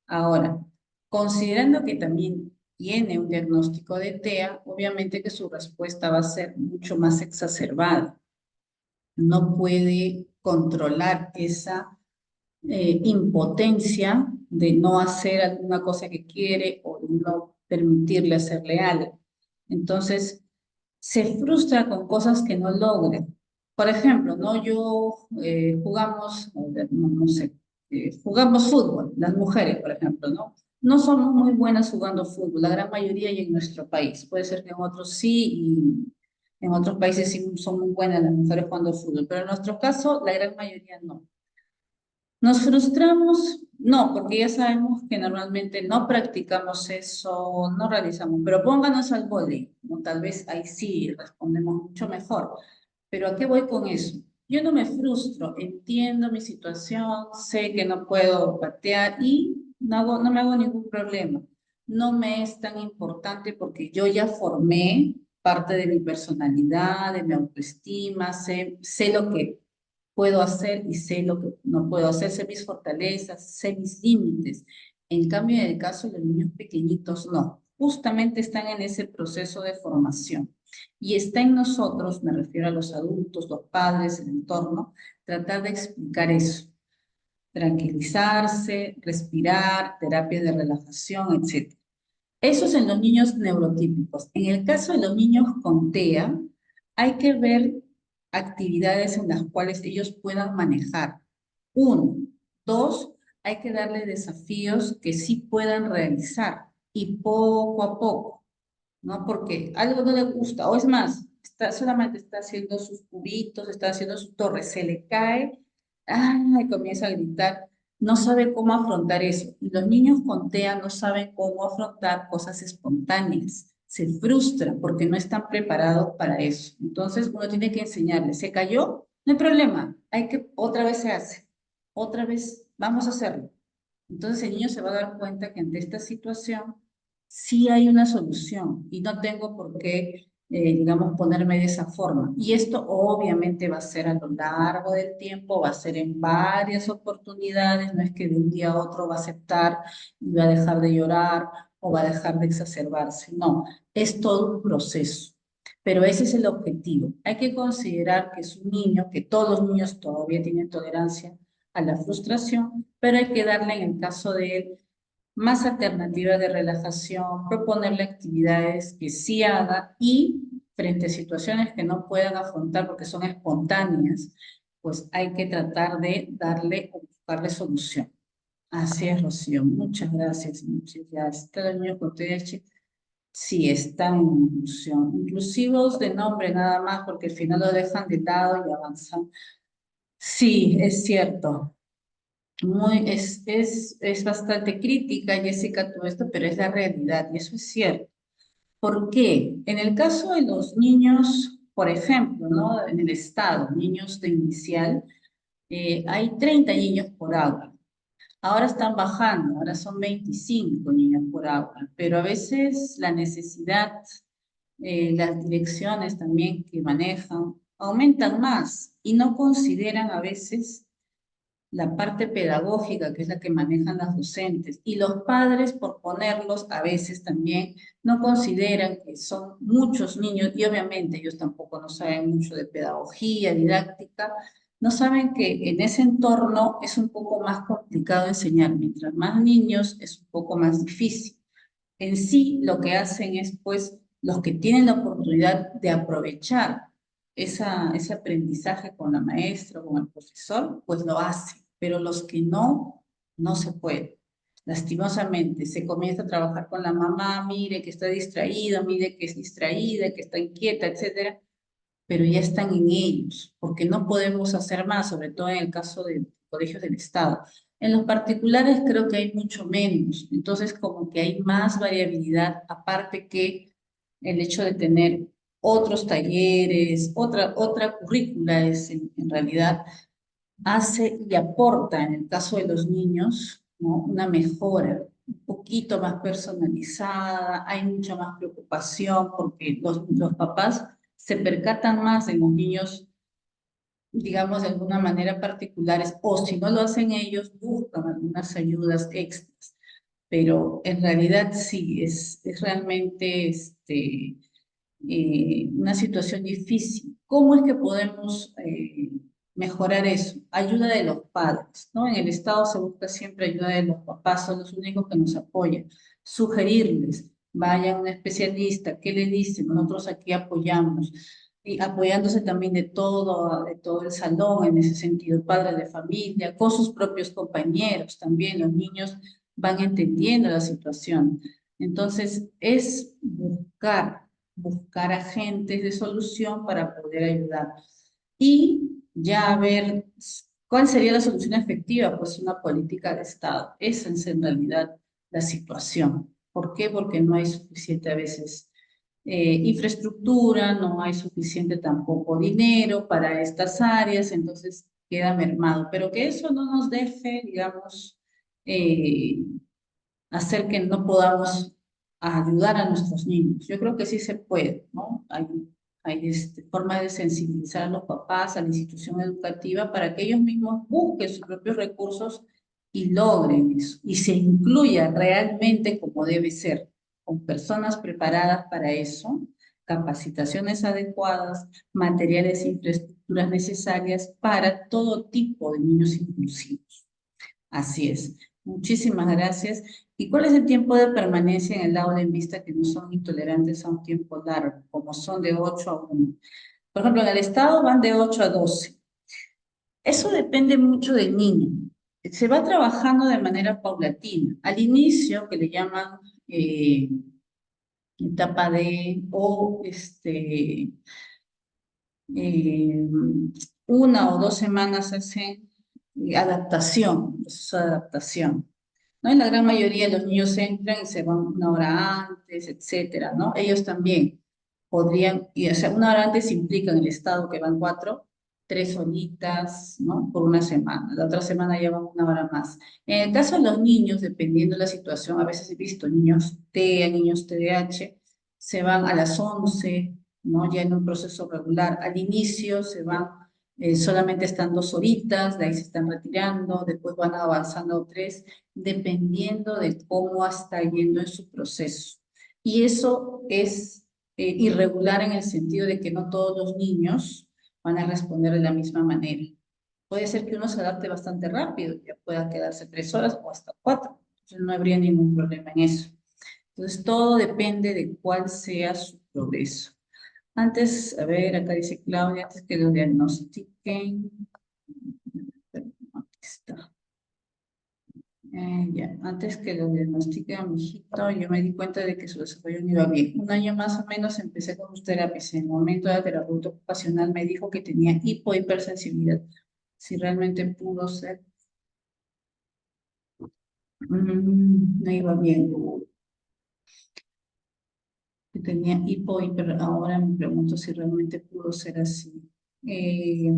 Ahora, considerando que también tiene un diagnóstico de TEA, obviamente que su respuesta va a ser mucho más exacerbada. No puede controlar esa impotencia de no hacer alguna cosa que quiere o de no permitirle hacerle algo. Entonces, se frustra con cosas que no logra. Por ejemplo, ¿no? Jugamos, no sé, jugamos fútbol, las mujeres, por ejemplo, ¿no? No somos muy buenas jugando fútbol, la gran mayoría y en nuestro país. Puede ser que en otros sí, y en otros países sí son muy buenas las mujeres jugando fútbol, pero en nuestro caso, la gran mayoría no. ¿Nos frustramos? No, porque ya sabemos que normalmente no practicamos eso, no realizamos, pero pónganos al vóley, ¿no? Tal vez ahí sí respondemos mucho mejor. Pero ¿a qué voy con eso? Yo no me frustro, entiendo mi situación, sé que no puedo patear y no me hago ningún problema. No me es tan importante porque yo ya formé parte de mi personalidad, de mi autoestima, sé lo que puedo hacer y sé lo que no puedo hacer, sé mis fortalezas, sé mis límites. En cambio, en el caso de los niños pequeñitos, no. Justamente están en ese proceso de formación. Y está en nosotros, me refiero a los adultos, los padres, el entorno, tratar de explicar eso. Tranquilizarse, respirar, terapia de relajación, etc. Eso es en los niños neurotípicos. En el caso de los niños con TEA, hay que ver actividades en las cuales ellos puedan manejar. Uno. Dos, hay que darle desafíos que sí puedan realizar y poco a poco, ¿no? Porque algo no le gusta, o es más, solamente está haciendo sus cubitos, está haciendo su torre, se le cae, ¡ay! Comienza a gritar, no sabe cómo afrontar eso. Y los niños con TEA no saben cómo afrontar cosas espontáneas, se frustran porque no están preparados para eso. Entonces uno tiene que enseñarles, ¿se cayó? No hay problema, otra vez se hace, otra vez vamos a hacerlo. Entonces el niño se va a dar cuenta que ante esta situación sí hay una solución y no tengo por qué, digamos, ponerme de esa forma. Y esto obviamente va a ser a lo largo del tiempo, va a ser en varias oportunidades, no es que de un día a otro va a aceptar y va a dejar de llorar o va a dejar de exacerbarse, no, es todo un proceso. Pero ese es el objetivo. Hay que considerar que es un niño, que todos los niños todavía tienen tolerancia a la frustración, pero hay que darle en el caso de él más alternativas de relajación, proponerle actividades que sí haga y frente a situaciones que no puedan afrontar porque son espontáneas, pues hay que tratar de darle o buscarle solución. Así es, Rocío. Muchas gracias. Muchas gracias. Cada niño con TDAH sí están en inclusión. Inclusivos de nombre nada más porque al final lo dejan de lado y avanzan. Sí, es cierto. Es bastante crítica, Jessica, todo esto, pero es la realidad y eso es cierto. ¿Por qué? En el caso de los niños, por ejemplo, ¿no? En el estado, niños de inicial, hay 30 niños por aula. Ahora están bajando, ahora son 25 niños por aula, pero a veces la necesidad, las direcciones también que manejan, aumentan más y no consideran a veces la parte pedagógica, que es la que manejan las docentes, y los padres, por ponerlos, a veces también no consideran que son muchos niños, y obviamente ellos tampoco no saben mucho de pedagogía, didáctica, no saben que en ese entorno es un poco más complicado enseñar. Mientras más niños es un poco más difícil. En sí, lo que hacen es, pues, los que tienen la oportunidad de aprovechar ese aprendizaje con la maestra o con el profesor, pues lo hacen. Pero los que no, no se puede. Lastimosamente, se comienza a trabajar con la mamá, mire que está distraída, mire que es distraída, que está inquieta, etcétera, pero ya están en ellos, porque no podemos hacer más, sobre todo en el caso de colegios del Estado. En los particulares creo que hay mucho menos, entonces como que hay más variabilidad, aparte que el hecho de tener otros talleres, otra currícula es en realidad hace y aporta en el caso de los niños, ¿no? Una mejora un poquito más personalizada, hay mucha más preocupación porque los papás se percatan más de los niños, digamos, de alguna manera particulares, o si no lo hacen ellos, buscan algunas ayudas extras. Pero en realidad sí, es realmente una situación difícil. ¿Cómo es que podemos mejorar eso? Ayuda de los padres, ¿no? En el Estado se busca siempre ayuda de los papás, son los únicos que nos apoyan. Sugerirles, vayan a un especialista, ¿qué le dicen? Nosotros aquí apoyamos. Y apoyándose también de todo el salón, en ese sentido, padres de familia, con sus propios compañeros también, los niños van entendiendo la situación. Entonces, es buscar agentes de solución para poder ayudar. Y ya ver cuál sería la solución efectiva, pues una política de Estado. Esa es en realidad la situación. ¿Por qué? Porque no hay suficiente a veces infraestructura, no hay suficiente tampoco dinero para estas áreas, entonces queda mermado. Pero que eso no nos deje, digamos, eh, hacer que no podamos ayudar a nuestros niños. Yo creo que sí se puede, ¿no? Hay formas de sensibilizar a los papás, a la institución educativa, para que ellos mismos busquen sus propios recursos y logren eso, y se incluya realmente como debe ser, con personas preparadas para eso, capacitaciones adecuadas, materiales e infraestructuras necesarias para todo tipo de niños inclusivos. Así es. Muchísimas gracias. ¿Y cuál es el tiempo de permanencia en el aula en vista que no son intolerantes a un tiempo largo, como son de 8 a 1? Por ejemplo, en el estado van de 8 a 12. Eso depende mucho del niño. Se va trabajando de manera paulatina. Al inicio, que le llaman etapa D o eh, 1 o 2 semanas hacen adaptación, proceso de adaptación. ¿No? En la gran mayoría de los niños entran y se van 1 hora antes, etcétera, ¿no? Ellos también podrían, y, o sea, 1 hora antes implica en el estado que van 4, 3 horitas, ¿no? Por una semana. La otra semana ya van 1 hora más. En el caso de los niños, dependiendo de la situación, a veces he visto niños TEA, niños TDAH, se van a las 11, ¿no? Ya en un proceso regular. Al inicio se van solamente están 2 horitas, de ahí se están retirando, después van avanzando 3, dependiendo de cómo está yendo en su proceso. Y eso es irregular en el sentido de que no todos los niños van a responder de la misma manera. Puede ser que uno se adapte bastante rápido, ya pueda quedarse 3 horas o hasta 4, entonces no habría ningún problema en eso. Entonces todo depende de cuál sea su progreso. Antes, a ver, acá dice Claudia, antes que lo diagnostiquen, aquí está. Ya, antes que lo diagnostiquen a mi hijito, yo me di cuenta de que su desarrollo no iba bien. 1 año más o menos empecé con sus terapias. En el momento de la terapeuta ocupacional me dijo que tenía hipohipersensibilidad. Si realmente pudo ser, no iba bien. Que tenía hiper, ahora me pregunto si realmente pudo ser así. Eh,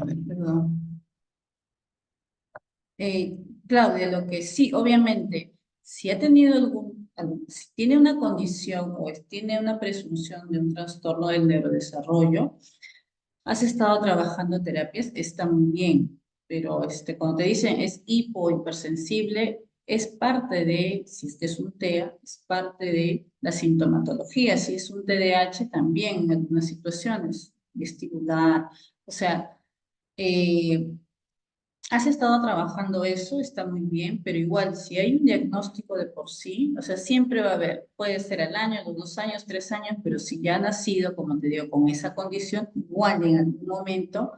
a ver, perdón. Claudia, lo que sí, obviamente, si ha tenido si tiene una condición o tiene una presunción de un trastorno del neurodesarrollo, has estado trabajando terapias, está muy bien, pero cuando te dicen es hipersensible, es parte de, si este es un TEA, es parte de la sintomatología, si es un TDAH también en algunas situaciones. vestibular, o sea, eh, has estado trabajando eso, está muy bien, pero igual, si hay un diagnóstico de por sí, o sea, siempre va a haber, puede ser al año, a los 2 años, 3 años, pero si ya ha nacido, como te digo, con esa condición, igual en algún momento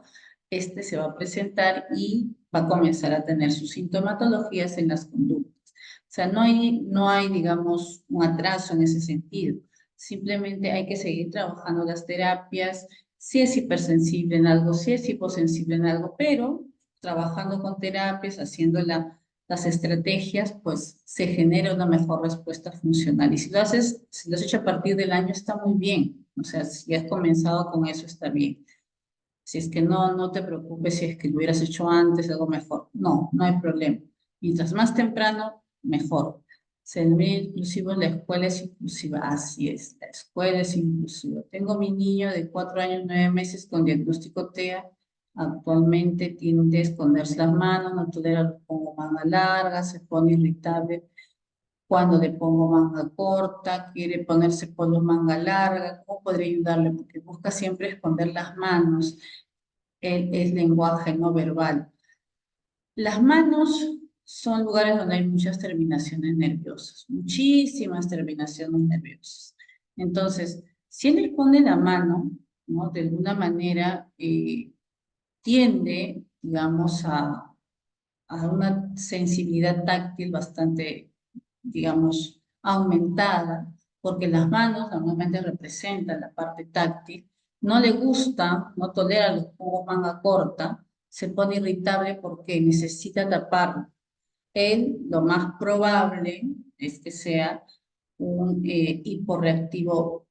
este se va a presentar y va a comenzar a tener sus sintomatologías en las conductas. O sea, no hay, digamos, un atraso en ese sentido. Simplemente hay que seguir trabajando las terapias, si es hipersensible en algo, si es hiposensible en algo, pero trabajando con terapias, haciendo las estrategias, pues se genera una mejor respuesta funcional. Y si lo has hecho a partir del año, está muy bien. O sea, si has comenzado con eso, está bien. Si es que no te preocupes si es que lo hubieras hecho antes, algo mejor. No hay problema. Mientras más temprano, mejor. Ser bien inclusivo, la escuela es inclusiva. Así es, la escuela es inclusiva. Tengo mi niño de 4 años, 9 meses con diagnóstico TEA. Actualmente tiende a esconderse las manos, no tolera, lo pongo manga larga, se pone irritable cuando le pongo manga corta, quiere ponerse polo manga larga. ¿Cómo podría ayudarle? Porque busca siempre esconder las manos, es lenguaje no verbal. Las manos son lugares donde hay muchas terminaciones nerviosas, muchísimas terminaciones nerviosas. Entonces, si él le pone la mano, ¿no? De alguna manera tiende, digamos, a una sensibilidad táctil bastante, digamos, aumentada, porque las manos normalmente representan la parte táctil, no le gusta, no tolera los jugos manga corta, se pone irritable porque necesita taparlo. Él, lo más probable es que sea un hiporreactivo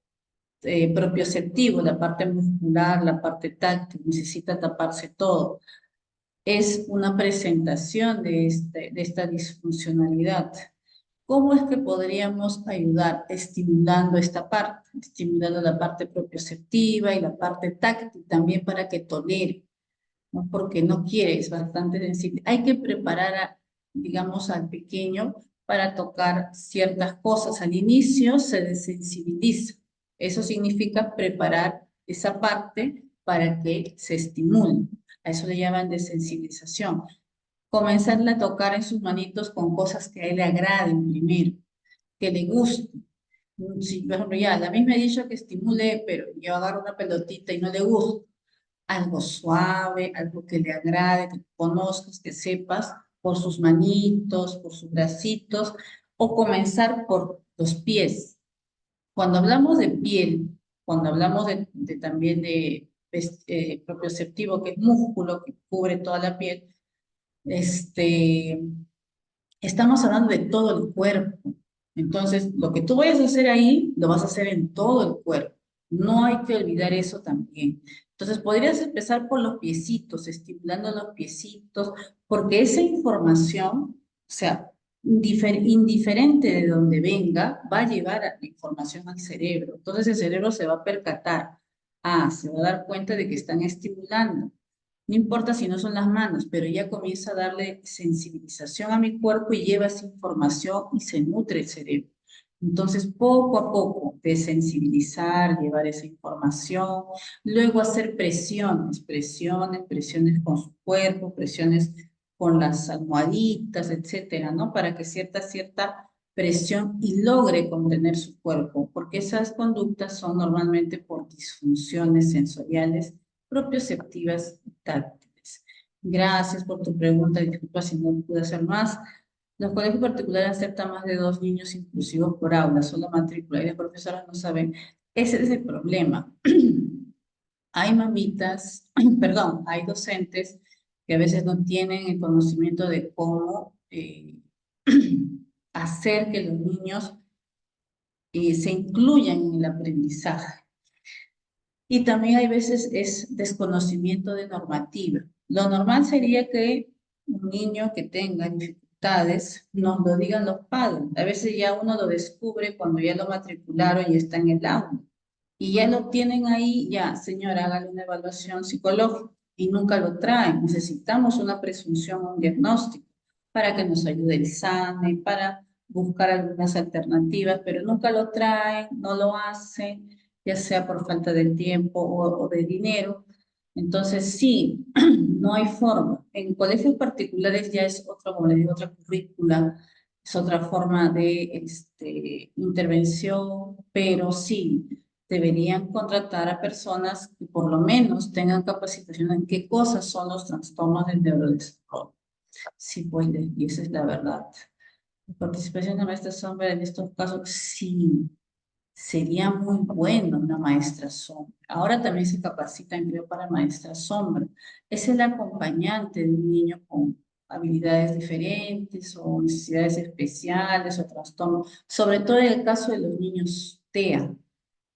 propioceptivo, la parte muscular, la parte táctil, necesita taparse todo. Es una presentación de esta disfuncionalidad. ¿Cómo es que podríamos ayudar estimulando esta parte, estimulando la parte propioceptiva y la parte táctil también para que tolere, ¿no? Porque no quiere, es bastante sensible. Hay que preparar, digamos, al pequeño para tocar ciertas cosas. Al inicio se desensibiliza. Eso significa preparar esa parte para que se estimule. A eso le llaman desensibilización. Comenzarle a tocar en sus manitos con cosas que a él le agraden primero, que le gusten. Si, por ejemplo, ya, la misma he dicho que estimule, pero yo agarro una pelotita y no le gusta, algo suave, algo que le agrade, que conozcas, que sepas, por sus manitos, por sus bracitos, o comenzar por los pies. Cuando hablamos de piel, cuando hablamos también de propioceptivo, que es músculo que cubre toda la piel, este, estamos hablando de todo el cuerpo. Entonces, lo que tú vayas a hacer ahí, lo vas a hacer en todo el cuerpo. No hay que olvidar eso también. Entonces, podrías empezar por los piecitos, estimulando los piecitos, porque esa información, o sea, indiferente de donde venga, va a llevar la información al cerebro. Entonces, el cerebro se va a percatar, se va a dar cuenta de que están estimulando. No importa si no son las manos, pero ya comienza a darle sensibilización a mi cuerpo y lleva esa información y se nutre el cerebro. Entonces, poco a poco, desensibilizar, llevar esa información, luego hacer presiones con su cuerpo, presiones con las almohaditas, etcétera, ¿no? Para que cierta presión y logre contener su cuerpo, porque esas conductas son normalmente por disfunciones sensoriales propioceptivas y táctiles. Gracias por tu pregunta, disculpa si no pude hacer más. Los colegios particulares aceptan más de 2 niños inclusivos por aula, solo matrícula, y las profesoras no saben. Ese es el problema. Hay mamitas, perdón, hay docentes que a veces no tienen el conocimiento de cómo hacer que los niños se incluyan en el aprendizaje. Y también hay veces es desconocimiento de normativa. Lo normal sería que un niño que tenga dificultades nos lo digan los padres. A veces ya uno lo descubre cuando ya lo matricularon y está en el aula. Y ya lo tienen ahí, ya, señora, hágale una evaluación psicológica y nunca lo traen. Necesitamos una presunción, un diagnóstico para que nos ayude el SANE, para buscar algunas alternativas, pero nunca lo traen, no lo hacen. ya sea por falta de tiempo o de dinero. Entonces, sí, no hay forma. En colegios particulares ya es otra, como les digo, otra currícula, es otra forma de intervención, pero sí, deberían contratar a personas que por lo menos tengan capacitación en qué cosas son los trastornos del neurodesarrollo. Sí, pues, y esa es la verdad. La participación de maestra sombra en estos casos, sí, sería muy bueno una maestra sombra. Ahora también se capacitan, creo, para maestra sombra. Es el acompañante de un niño con habilidades diferentes o necesidades especiales o trastornos, sobre todo en el caso de los niños TEA.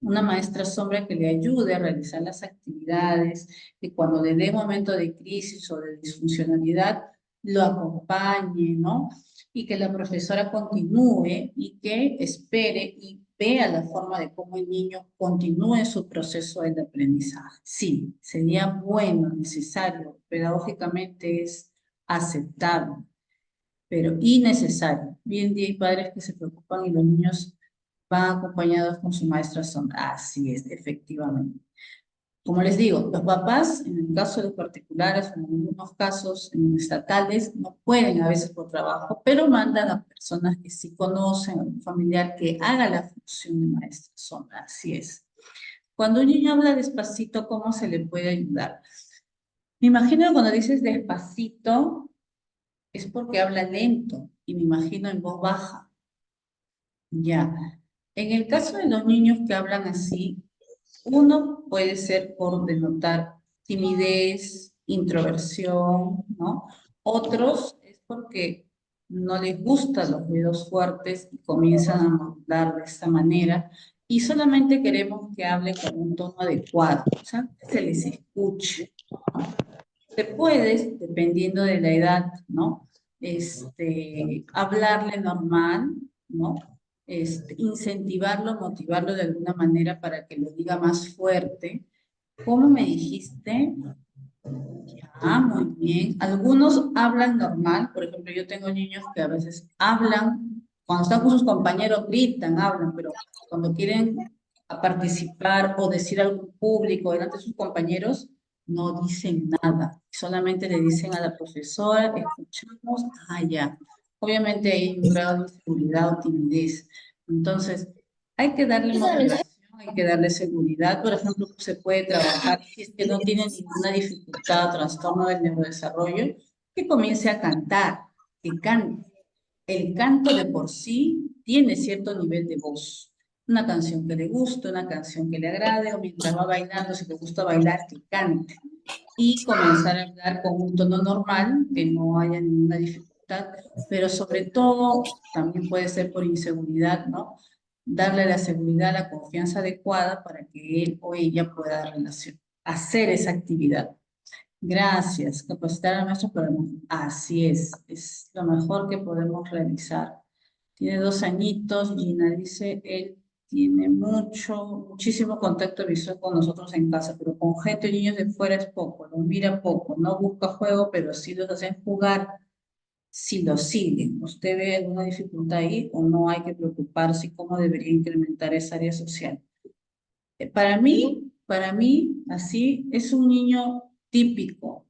Una maestra sombra que le ayude a realizar las actividades, que cuando le dé momento de crisis o de disfuncionalidad, lo acompañe, ¿no? Y que la profesora continúe y que espere y vea la forma de cómo el niño continúe su proceso de aprendizaje. Sí, sería bueno, necesario, pedagógicamente es aceptable, pero innecesario. Hoy en día hay padres que se preocupan y los niños van acompañados con su maestra sombra. Así es, efectivamente. Como les digo, los papás, en el caso de los particulares, o en algunos casos en estatales, no pueden a veces por trabajo, pero mandan a personas que sí conocen, a un familiar que haga la función de maestra sombra. Así es. Cuando un niño habla despacito, ¿cómo se le puede ayudar? Me imagino que cuando dices despacito, es porque habla lento, y me imagino en voz baja. Ya. En el caso de los niños que hablan así, uno puede ser por denotar timidez, introversión, ¿no? Otros es porque no les gustan los ruidos fuertes y comienzan a hablar de esta manera y solamente queremos que hable con un tono adecuado, o sea, que se les escuche. Te puedes, dependiendo de la edad, ¿no? Hablarle normal, ¿no? Incentivarlo, motivarlo de alguna manera para que lo diga más fuerte. ¿Cómo me dijiste? Ah, muy bien. Algunos hablan normal, por ejemplo, yo tengo niños que a veces hablan, cuando están con sus compañeros gritan, hablan, pero cuando quieren participar o decir algo en público delante de sus compañeros, no dicen nada. Solamente le dicen a la profesora, escuchamos, ah, ya. Obviamente hay un grado de inseguridad o timidez. Entonces, hay que darle motivación, hay que darle seguridad. Por ejemplo, se puede trabajar si es que no tiene ninguna dificultad o trastorno del neurodesarrollo, que comience a cantar, que cante. El canto de por sí tiene cierto nivel de voz. Una canción que le guste, una canción que le agrade, o mientras va bailando, si le gusta bailar, que cante. Y comenzar a hablar con un tono normal, que no haya ninguna dificultad, pero sobre todo, también puede ser por inseguridad, ¿no? Darle la seguridad, la confianza adecuada para que él o ella pueda hacer esa actividad. Gracias. Capacitar a nuestros programas. Así es lo mejor que podemos realizar. Tiene 2 añitos, Gina dice, él tiene muchísimo contacto visual con nosotros en casa, pero con gente o niños de fuera es poco, los mira poco, no busca juego, pero sí los hacen jugar, si los siguen. ¿Usted ve alguna dificultad ahí o no hay que preocuparse cómo debería incrementar esa área social? Para mí, así, es un niño típico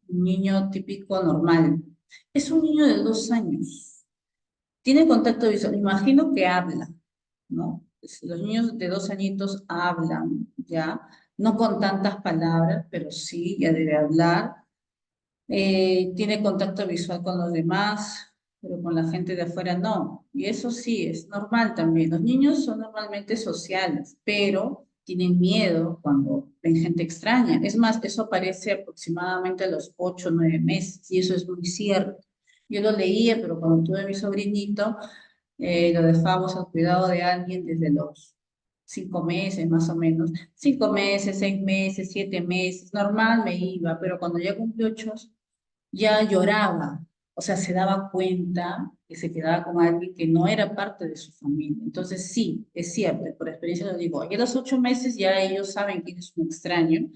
normal. Es un niño de 2 años. Tiene contacto visual, imagino que habla, ¿no? Los niños de 2 añitos hablan, ¿ya? No con tantas palabras, pero sí, ya debe hablar. Tiene contacto visual con los demás, pero con la gente de afuera no. Y eso sí, es normal también. Los niños son normalmente sociales, pero tienen miedo cuando ven gente extraña. Es más, eso aparece aproximadamente a los 8 o 9 meses, y eso es muy cierto. Yo lo leía, pero cuando tuve a mi sobrinito, lo dejábamos al cuidado de alguien desde los 5 meses más o menos. 5 meses, 6 meses, 7 meses, normal me iba, pero cuando ya cumplió 8, ya lloraba, o sea, se daba cuenta que se quedaba con alguien que no era parte de su familia. Entonces, sí, es cierto, por experiencia lo digo, y a los 8 meses ya ellos saben que es un extraño,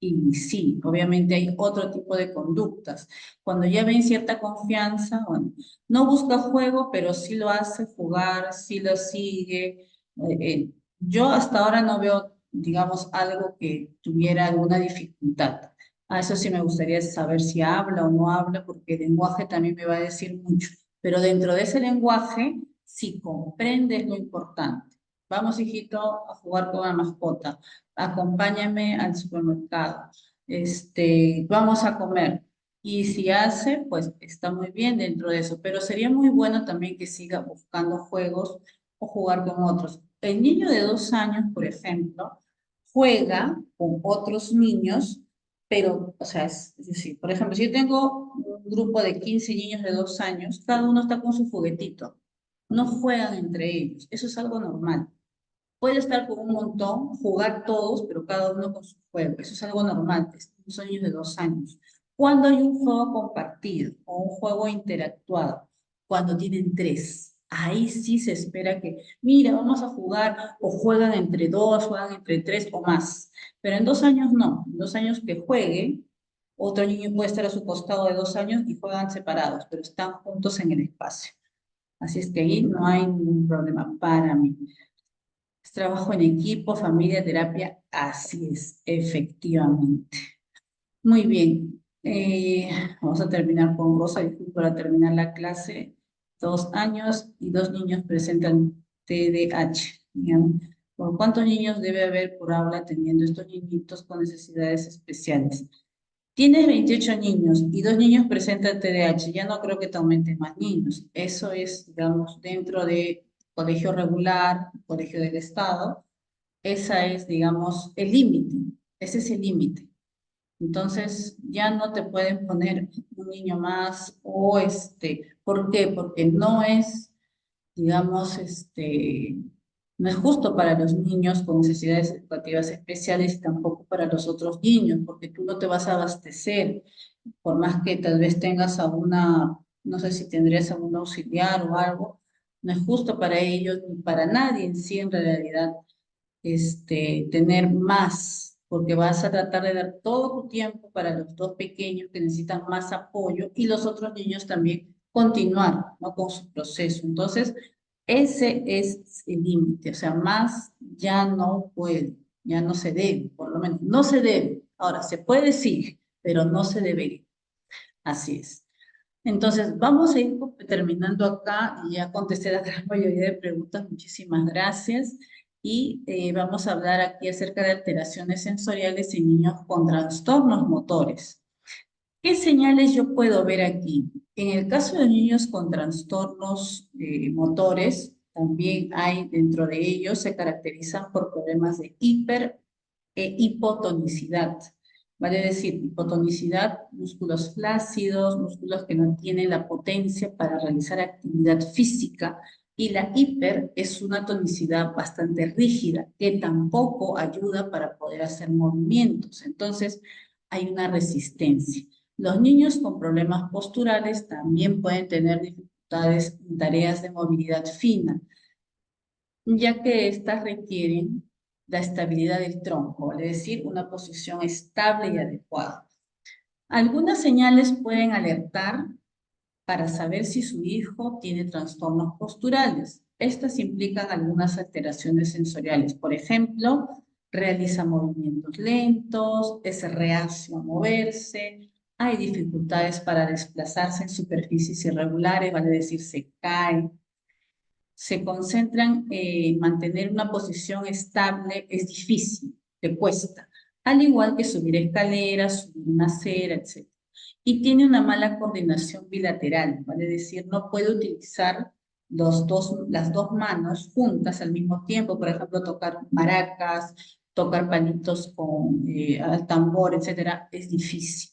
y sí, obviamente hay otro tipo de conductas. Cuando ya ven cierta confianza, bueno, no busca juego, pero sí lo hace jugar, sí lo sigue. Yo hasta ahora no veo digamos, algo que tuviera alguna dificultad. A eso sí me gustaría saber si habla o no habla, porque el lenguaje también me va a decir mucho. Pero dentro de ese lenguaje, si comprendes lo importante. Vamos, hijito, a jugar con la mascota. Acompáñame al supermercado. Vamos a comer. Y si hace, pues está muy bien dentro de eso. Pero sería muy bueno también que siga buscando juegos o jugar con otros. El niño de 2 años, por ejemplo, juega con otros niños, pero, o sea, es decir, por ejemplo, si yo tengo un grupo de 15 niños de 2 años, cada uno está con su juguetito. No juegan entre ellos. Eso es algo normal. Puede estar con un montón, jugar todos, pero cada uno con su juego. Eso es algo normal. Son niños de 2 años. Cuando hay un juego compartido o un juego interactuado, cuando tienen tres, ahí sí se espera que, mira, vamos a jugar, o juegan entre dos, juegan entre tres o más. Pero en 2 años no. En 2 años que jueguen, otro niño puede estar a su costado de 2 años y juegan separados, pero están juntos en el espacio. Así es que ahí no hay ningún problema para mí. Es trabajo en equipo, familia, terapia, así es, efectivamente. Muy bien, vamos a terminar con Rosa, y para terminar la clase. 2 años y 2 niños presentan TDAH. Bien. ¿Por cuántos niños debe haber por aula teniendo estos niñitos con necesidades especiales? Tienes 28 niños y 2 niños presentan TDAH. Ya no creo que te aumenten más niños. Eso es, digamos, dentro de colegio regular, colegio del Estado. Esa es, digamos, el límite. Ese es el límite. Entonces, ya no te pueden poner un niño más o ¿por qué? Porque no es, digamos, no es justo para los niños con necesidades educativas especiales y tampoco para los otros niños, porque tú no te vas a abastecer, por más que tal vez tengas alguna, no sé si tendrías algún auxiliar o algo, no es justo para ellos ni para nadie en sí en realidad tener más, porque vas a tratar de dar todo tu tiempo para los dos pequeños que necesitan más apoyo y los otros niños también continuar, ¿no? Con su proceso. Entonces, ese es el límite, o sea, más ya no puede, ya no se debe, por lo menos, no se debe. Ahora, se puede sí, pero no se debería. Así es. Entonces, vamos a ir terminando acá y ya contesté la gran mayoría de preguntas. Muchísimas gracias. Y vamos a hablar aquí acerca de alteraciones sensoriales en niños con trastornos motores. ¿Qué señales yo puedo ver aquí? En el caso de niños con trastornos motores, también hay dentro de ellos, se caracterizan por problemas de hipotonicidad. Vale decir, hipotonicidad, músculos flácidos, músculos que no tienen la potencia para realizar actividad física, y la hiper es una tonicidad bastante rígida, que tampoco ayuda para poder hacer movimientos. Entonces, hay una resistencia. Los niños con problemas posturales también pueden tener dificultades en tareas de movilidad fina, ya que éstas requieren la estabilidad del tronco, es decir, una posición estable y adecuada. Algunas señales pueden alertar para saber si su hijo tiene trastornos posturales. Estas implican algunas alteraciones sensoriales. Por ejemplo, realiza movimientos lentos, es reacio a moverse, hay dificultades para desplazarse en superficies irregulares, vale decir, se cae, se concentran en mantener una posición estable, es difícil, te cuesta, al igual que subir escaleras, subir una acera, etc. Y tiene una mala coordinación bilateral, vale decir, no puede utilizar las dos manos juntas al mismo tiempo, por ejemplo, tocar maracas, tocar palitos con al tambor, etcétera, es difícil.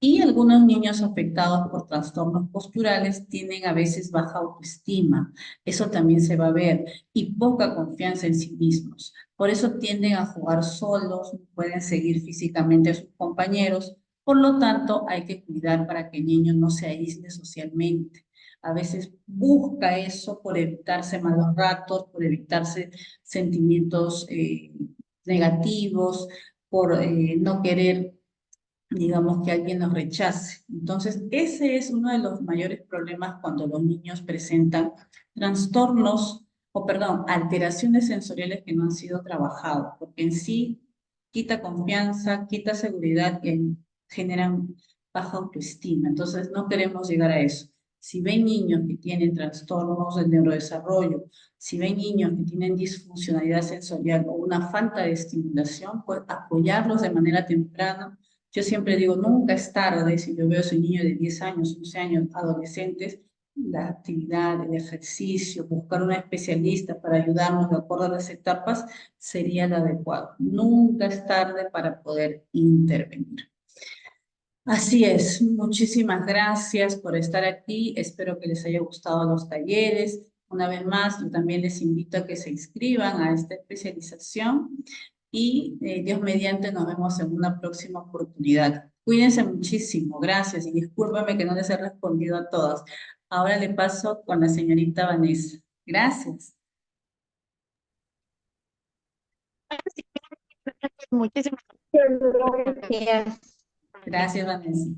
Y algunos niños afectados por trastornos posturales tienen a veces baja autoestima. Eso también se va a ver. Y poca confianza en sí mismos. Por eso tienden a jugar solos, no pueden seguir físicamente a sus compañeros. Por lo tanto, hay que cuidar para que el niño no se aísle socialmente. A veces busca eso por evitarse malos ratos, por evitarse sentimientos negativos, por no querer, digamos, que alguien nos rechace. Entonces, ese es uno de los mayores problemas cuando los niños presentan trastornos o perdón, alteraciones sensoriales que no han sido trabajadas, porque en sí quita confianza, quita seguridad y generan baja autoestima. Entonces no queremos llegar a eso. Si ven niños que tienen trastornos del neurodesarrollo, si ven niños que tienen disfuncionalidad sensorial o una falta de estimulación, pues apoyarlos de manera temprana. Yo siempre digo, nunca es tarde, si yo veo a ese niño de 10 años, 11 años, adolescentes, la actividad, el ejercicio, buscar un especialista para ayudarnos de acuerdo a las etapas sería lo adecuado. Nunca es tarde para poder intervenir. Así es, muchísimas gracias por estar aquí. Espero que les haya gustado los talleres. Una vez más, yo también les invito a que se inscriban a esta especialización y Dios mediante nos vemos en una próxima oportunidad. Cuídense muchísimo, gracias y discúlpame que no les he respondido a todas. Ahora le paso con la señorita Vanessa. Gracias. Muchísimas gracias. Gracias, Vanessa.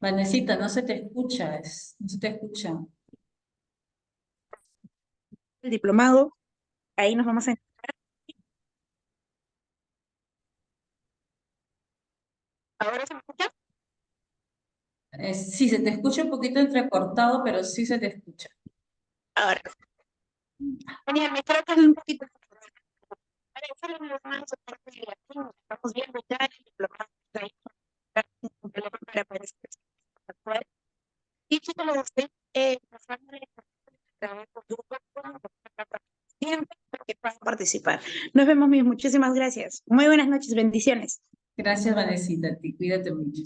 Vanesita, no se te escucha, no se te escucha. El diplomado, ahí nos vamos a... ¿Ahora se me escucha? Sí, se te escucha un poquito entrecortado, pero sí se te escucha. Ahora. Genial, me creo que es un poquito... Para hacerle los más aparte de la clínica, estamos viendo ya el diplomado de para poder actuar. Y chicos, lo usted, pasándole el trabajo duro, siempre que puedan participar. Nos vemos, mis muchísimas gracias. Muy buenas noches, bendiciones. Gracias, Vanesita, a ti, cuídate mucho.